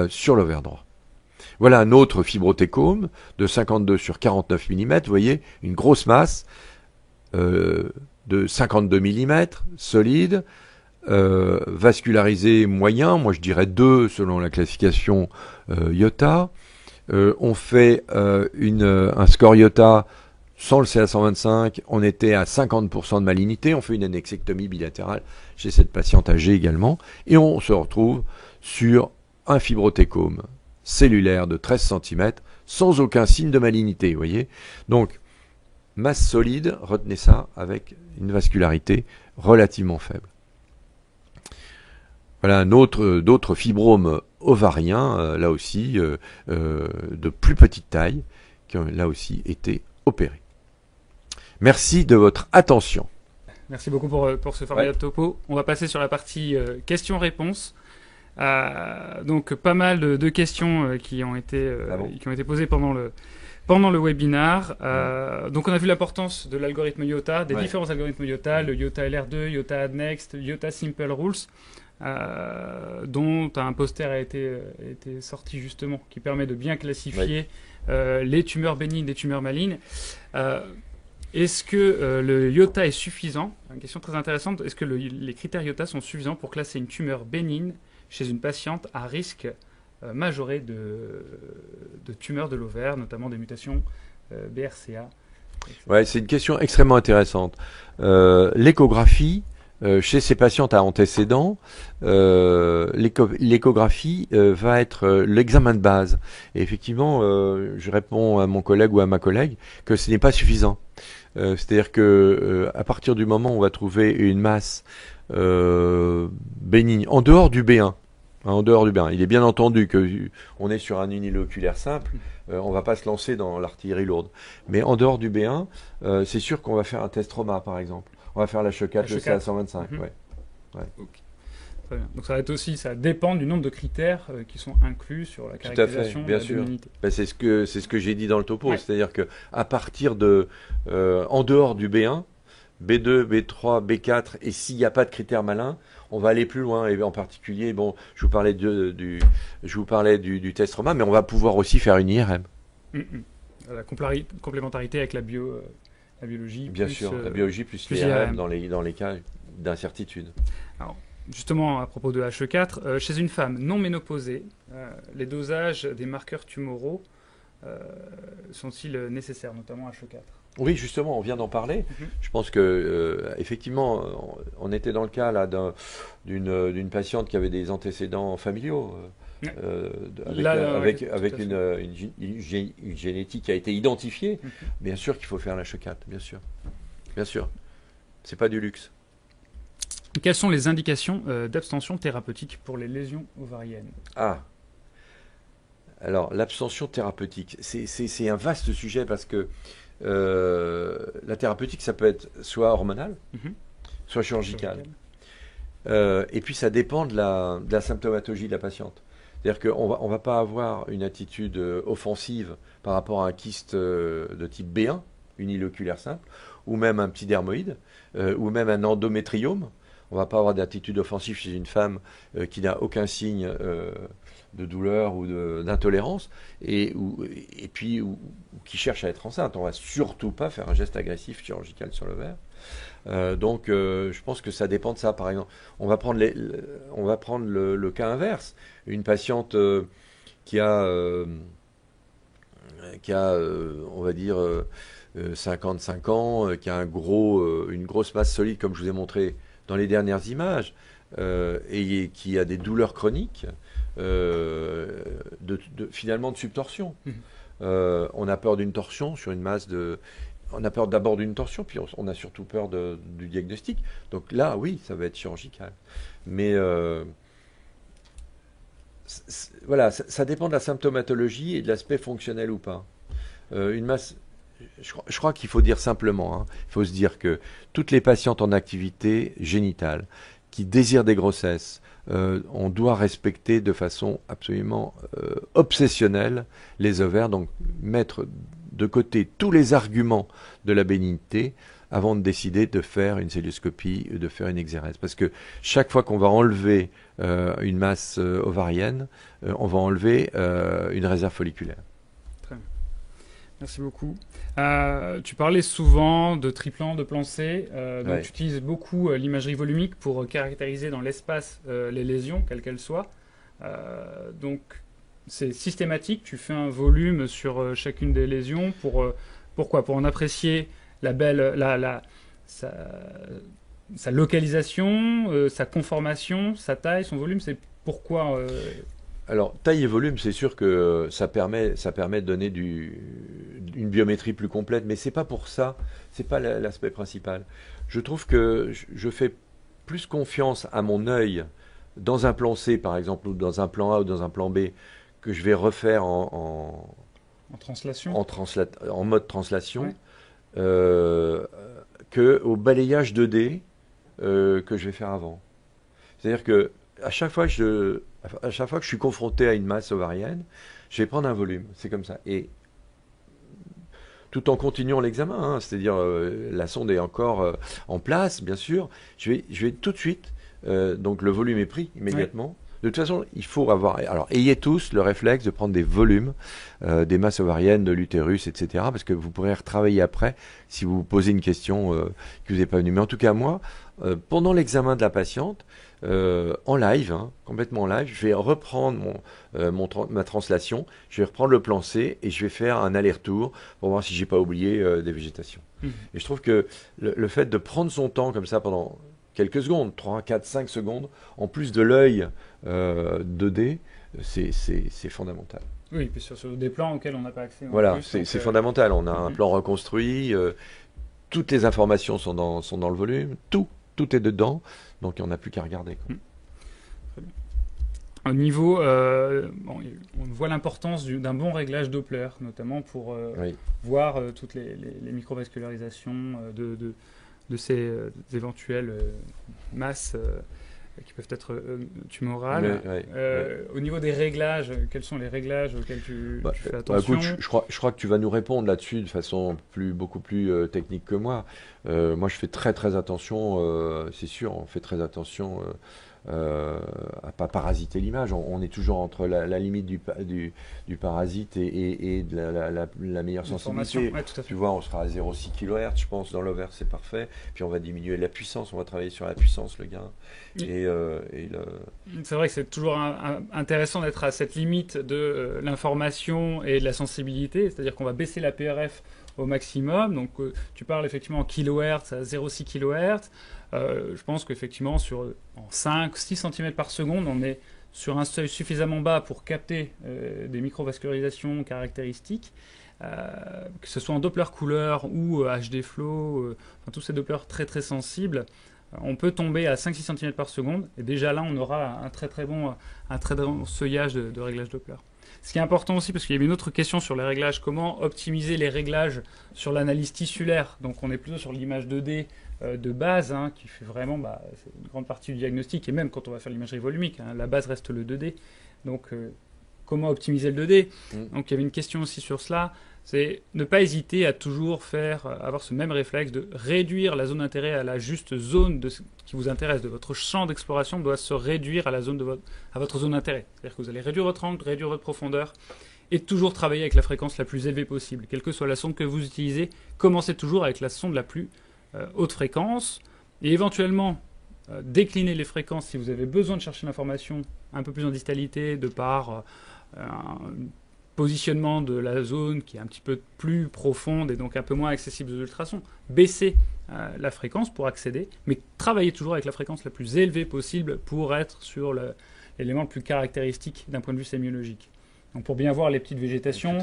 sur l'ovaire droit. Voilà un autre fibrothécome de 52 sur 49 mm, vous voyez, une grosse masse de 52 mm, solide, vascularisé moyen, moi je dirais 2 selon la classification iota. On fait un score iota sans le CA125, on était à 50% de malignité, on fait une annexectomie bilatérale chez cette patiente âgée également, et on se retrouve sur un fibrothécome cellulaire de 13 cm sans aucun signe de malignité, vous voyez. Donc, masse solide, retenez ça, avec une vascularité relativement faible. Voilà d'autres fibromes ovariens, là aussi, de plus petite taille, qui ont là aussi été opérés. Merci de votre attention. Merci beaucoup pour ce formidable topo. On va passer sur la partie questions-réponses. Donc pas mal de questions qui ont été posées pendant le webinaire. Donc on a vu l'importance de l'algorithme IOTA, des différents algorithmes IOTA, le IOTA LR2, IOTA AdNext, IOTA Simple Rules, dont un poster a été sorti justement, qui permet de bien classifier les tumeurs bénignes des tumeurs malignes. Est-ce que le IOTA est suffisant? Une question très intéressante. Est-ce que les critères IOTA sont suffisants pour classer une tumeur bénigne chez une patiente à risque majoré de tumeurs de l'ovaire, notamment des mutations BRCA? Ouais, c'est une question extrêmement intéressante. L'échographie chez ces patientes à antécédents, l'échographie va être l'examen de base. Et effectivement, je réponds à mon collègue ou à ma collègue que ce n'est pas suffisant. C'est-à-dire que à partir du moment où on va trouver une masse bénigne en dehors du B1, en dehors du B1, il est bien entendu que on est sur un uniloculaire simple, on va pas se lancer dans l'artillerie lourde. Mais en dehors du B1, c'est sûr qu'on va faire un test trauma, par exemple. On va faire la Che4, le CA125. Ouais. Okay. Très bien. Donc ça va être aussi, ça dépend du nombre de critères qui sont inclus sur la caractérisation de la bénignité. Ben, c'est ce que j'ai dit dans le topo, c'est-à-dire que à partir de en dehors du B1, B2, B3, B4, et s'il n'y a pas de critères malins, on va aller plus loin. Et en particulier, bon, je vous parlais du test trauma, mais on va pouvoir aussi faire une IRM. La complémentarité avec la biologie. Bien sûr, la biologie plus l'IRM dans les cas d'incertitude. Alors, justement, à propos de HE4, chez une femme non ménopausée, les dosages des marqueurs tumoraux sont-ils nécessaires, notamment HE4? Oui, justement, on vient d'en parler. Je pense que effectivement, on était dans le cas là d'une patiente qui avait des antécédents familiaux. Avec une génétique qui a été identifiée, bien sûr qu'il faut faire la Che4, bien sûr. Bien sûr. C'est pas du luxe. Quelles sont les indications d'abstention thérapeutique pour les lésions ovariennes? Alors, l'abstention thérapeutique, c'est un vaste sujet parce que la thérapeutique, ça peut être soit hormonale, soit chirurgicale. Et puis, ça dépend de la symptomatologie de la patiente. C'est-à-dire qu'on ne va pas avoir une attitude offensive par rapport à un kyste de type B1, uniloculaire simple, ou même un petit dermoïde, ou même un endométriome. On ne va pas avoir d'attitude offensive chez une femme qui n'a aucun signe de douleur ou d'intolérance, et puis qui cherche à être enceinte. On ne va surtout pas faire un geste agressif chirurgical sur l'ovaire. Donc, je pense que ça dépend de ça. Par exemple, on va prendre le cas inverse. Une patiente qui a, on va dire, 55 ans, qui a une grosse masse solide, comme je vous ai montré dans les dernières images, et qui a des douleurs chroniques, finalement de subtorsion. On a peur d'une torsion sur une masse de... On a peur d'abord d'une torsion, puis on a surtout peur du diagnostic. Donc là, oui, ça va être chirurgical. Mais voilà, ça dépend de la symptomatologie et de l'aspect fonctionnel ou pas. Une masse... Je crois qu'il faut dire simplement, il faut se dire que toutes les patientes en activité génitale qui désirent des grossesses, on doit respecter de façon absolument obsessionnelle les ovaires, donc mettre de côté tous les arguments de la bénignité avant de décider de faire une cœlioscopie, de faire une exérèse. Parce que chaque fois qu'on va enlever une masse ovarienne, on va enlever une réserve folliculaire. Très bien. Merci beaucoup. Tu parlais souvent de triplan, de plan C. Donc tu utilises beaucoup l'imagerie volumique pour caractériser dans l'espace les lésions, quelles qu'elles soient. Donc c'est systématique. Tu fais un volume sur chacune des lésions. Pourquoi? Pour en apprécier sa localisation, sa conformation, sa taille, son volume. C'est pourquoi Alors, taille et volume, c'est sûr que ça permet de donner une biométrie plus complète, mais c'est pas pour ça, c'est pas l'aspect principal. Je trouve que je fais plus confiance à mon œil dans un plan C, par exemple, ou dans un plan A ou dans un plan B, que je vais refaire en translation, en mode translation, qu'au balayage 2D que je vais faire avant. C'est-à-dire que à chaque fois que je suis confronté à une masse ovarienne, je vais prendre un volume. C'est comme ça. Et tout en continuant l'examen, c'est-à-dire la sonde est encore en place, bien sûr, je vais tout de suite, donc le volume est pris immédiatement. De toute façon, il faut avoir... Alors, ayez tous le réflexe de prendre des volumes, des masses ovariennes, de l'utérus, etc., parce que vous pourrez retravailler après si vous vous posez une question qui vous est pas venue. Mais en tout cas, moi, pendant l'examen de la patiente, en live, complètement en live, je vais reprendre ma translation, je vais reprendre le plan C et je vais faire un aller-retour pour voir si j'ai pas oublié des végétations. Et je trouve que le fait de prendre son temps comme ça pendant quelques secondes, 3, 4, 5 secondes, en plus de l'œil 2D, c'est fondamental. Oui, puis sur des plans auxquels on n'a pas accès. Voilà, c'est fondamental. On a un plan reconstruit, toutes les informations sont dans le volume, tout est dedans, donc on n'a plus qu'à regarder, quoi. Très bien. Au niveau, on voit l'importance d'un bon réglage Doppler, notamment pour voir toutes les microvascularisations de ces éventuelles masses qui peuvent être tumorales. Au niveau des réglages, quels sont les réglages auxquels tu fais attention? Écoute, je crois que tu vas nous répondre là-dessus de façon beaucoup plus technique que moi. Moi, je fais très attention, c'est sûr, on fait très attention à pas parasiter l'image. On est toujours entre la limite du parasite et de la meilleure sensibilité. Ouais, tout à fait. Tu vois, on sera à 0,6 kHz, je pense, dans l'ovaire, c'est parfait. Puis on va diminuer la puissance, on va travailler sur la puissance, le gain. C'est vrai que c'est toujours intéressant d'être à cette limite de l'information et de la sensibilité, c'est-à-dire qu'on va baisser la PRF au maximum. Donc tu parles effectivement en kilohertz à 0,6 kHz. Je pense qu'effectivement en 5-6 cm par seconde, on est sur un seuil suffisamment bas pour capter des microvascularisations caractéristiques, que ce soit en Doppler couleur ou HD flow, tous ces Dopplers très sensibles. On peut tomber à 5-6 cm par seconde, et déjà là on aura un très bon seuillage de réglage Doppler. Ce qui est important aussi, parce qu'il y avait une autre question sur les réglages, comment optimiser les réglages sur l'analyse tissulaire. Donc on est plutôt sur l'image 2D de base, qui fait vraiment c'est une grande partie du diagnostic, et même quand on va faire l'imagerie volumique, la base reste le 2D. Donc comment optimiser le 2D? Donc il y avait une question aussi sur cela, c'est ne pas hésiter à toujours avoir ce même réflexe de réduire la zone d'intérêt à la juste zone qui vous intéresse, de votre champ d'exploration doit se réduire à votre zone d'intérêt. C'est-à-dire que vous allez réduire votre angle, réduire votre profondeur, et toujours travailler avec la fréquence la plus élevée possible. Quelle que soit la sonde que vous utilisez, commencez toujours avec la sonde la plus haute fréquence, et éventuellement décliner les fréquences si vous avez besoin de chercher l'information un peu plus en distalité, de par un positionnement de la zone qui est un petit peu plus profonde et donc un peu moins accessible aux ultrasons. Baissez la fréquence pour accéder, mais travaillez toujours avec la fréquence la plus élevée possible pour être sur l'élément le plus caractéristique d'un point de vue sémiologique. Donc pour bien voir les petites végétations,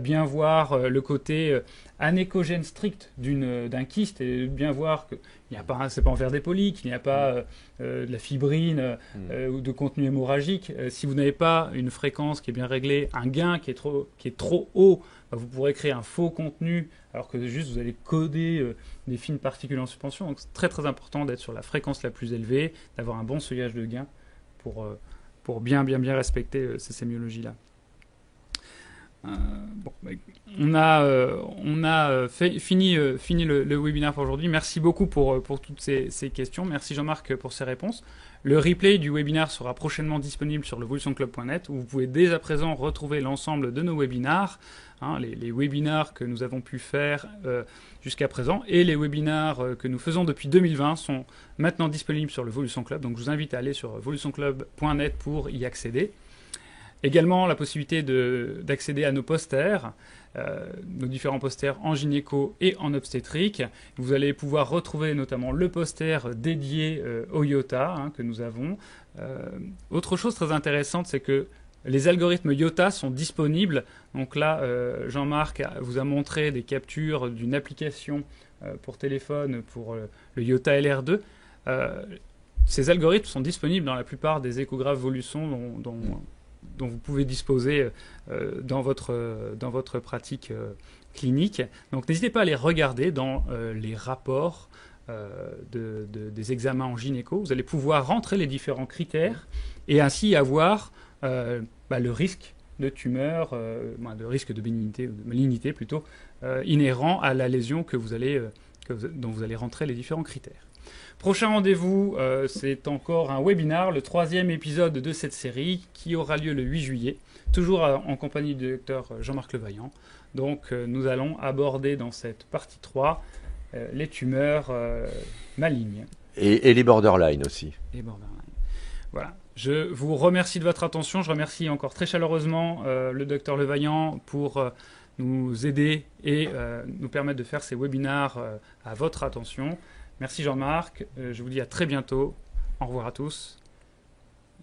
bien voir le côté anéchogène strict d'un kyste, et bien voir que c'est pas en verre dépoli, qu'il n'y a pas de la fibrine ou de contenu hémorragique. Si vous n'avez pas une fréquence qui est bien réglée, un gain qui est trop haut, vous pourrez créer un faux contenu, alors que juste vous allez coder des fines particules en suspension. Donc c'est très important d'être sur la fréquence la plus élevée, d'avoir un bon seuillage de gain pour bien respecter ces sémiologies-là. On a fini le webinaire pour aujourd'hui. Merci beaucoup pour toutes ces questions. Merci Jean-Marc pour ces réponses. Le replay du webinaire sera prochainement disponible sur le volutionclub.net, où vous pouvez dès à présent retrouver l'ensemble de nos webinars, les webinars que nous avons pu faire jusqu'à présent, et les webinars que nous faisons depuis 2020 sont maintenant disponibles sur le Volution Club. Donc je vous invite à aller sur volutionclub.net pour y accéder. Également la possibilité d'accéder à nos posters, nos différents posters en gynéco et en obstétrique. Vous allez pouvoir retrouver notamment le poster dédié au IOTA que nous avons. Autre chose très intéressante, c'est que les algorithmes IOTA sont disponibles. Donc là, Jean-Marc vous a montré des captures d'une application pour téléphone pour le IOTA LR2. Ces algorithmes sont disponibles dans la plupart des échographes Voluson dont vous pouvez disposer dans votre pratique clinique. Donc n'hésitez pas à les regarder dans les rapports des examens en gynéco. Vous allez pouvoir rentrer les différents critères et ainsi avoir le risque de tumeur, de risque de bénignité, ou de malignité plutôt, inhérent à la lésion dont vous allez rentrer les différents critères. Prochain rendez-vous, c'est encore un webinar, le 3e épisode de cette série qui aura lieu le 8 juillet, toujours en compagnie du docteur Jean-Marc Levaillant. Donc nous allons aborder dans cette partie 3 les tumeurs malignes. Et les borderline aussi. Et borderline. Voilà. Je vous remercie de votre attention. Je remercie encore très chaleureusement le docteur Levaillant pour nous aider et nous permettre de faire ces webinars à votre attention. Merci Jean-Marc, je vous dis à très bientôt. Au revoir à tous.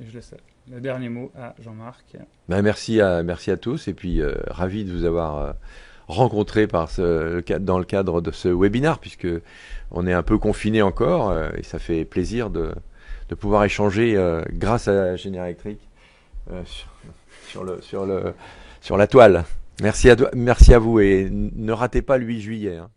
Et je laisse le dernier mot à Jean-Marc. Ben, merci à tous et puis ravi de vous avoir rencontré dans le cadre de ce webinaire, puisque on est un peu confiné encore et ça fait plaisir de pouvoir échanger grâce à Génération Électrique sur la toile. Merci à vous et ne ratez pas le 8 juillet. Hein.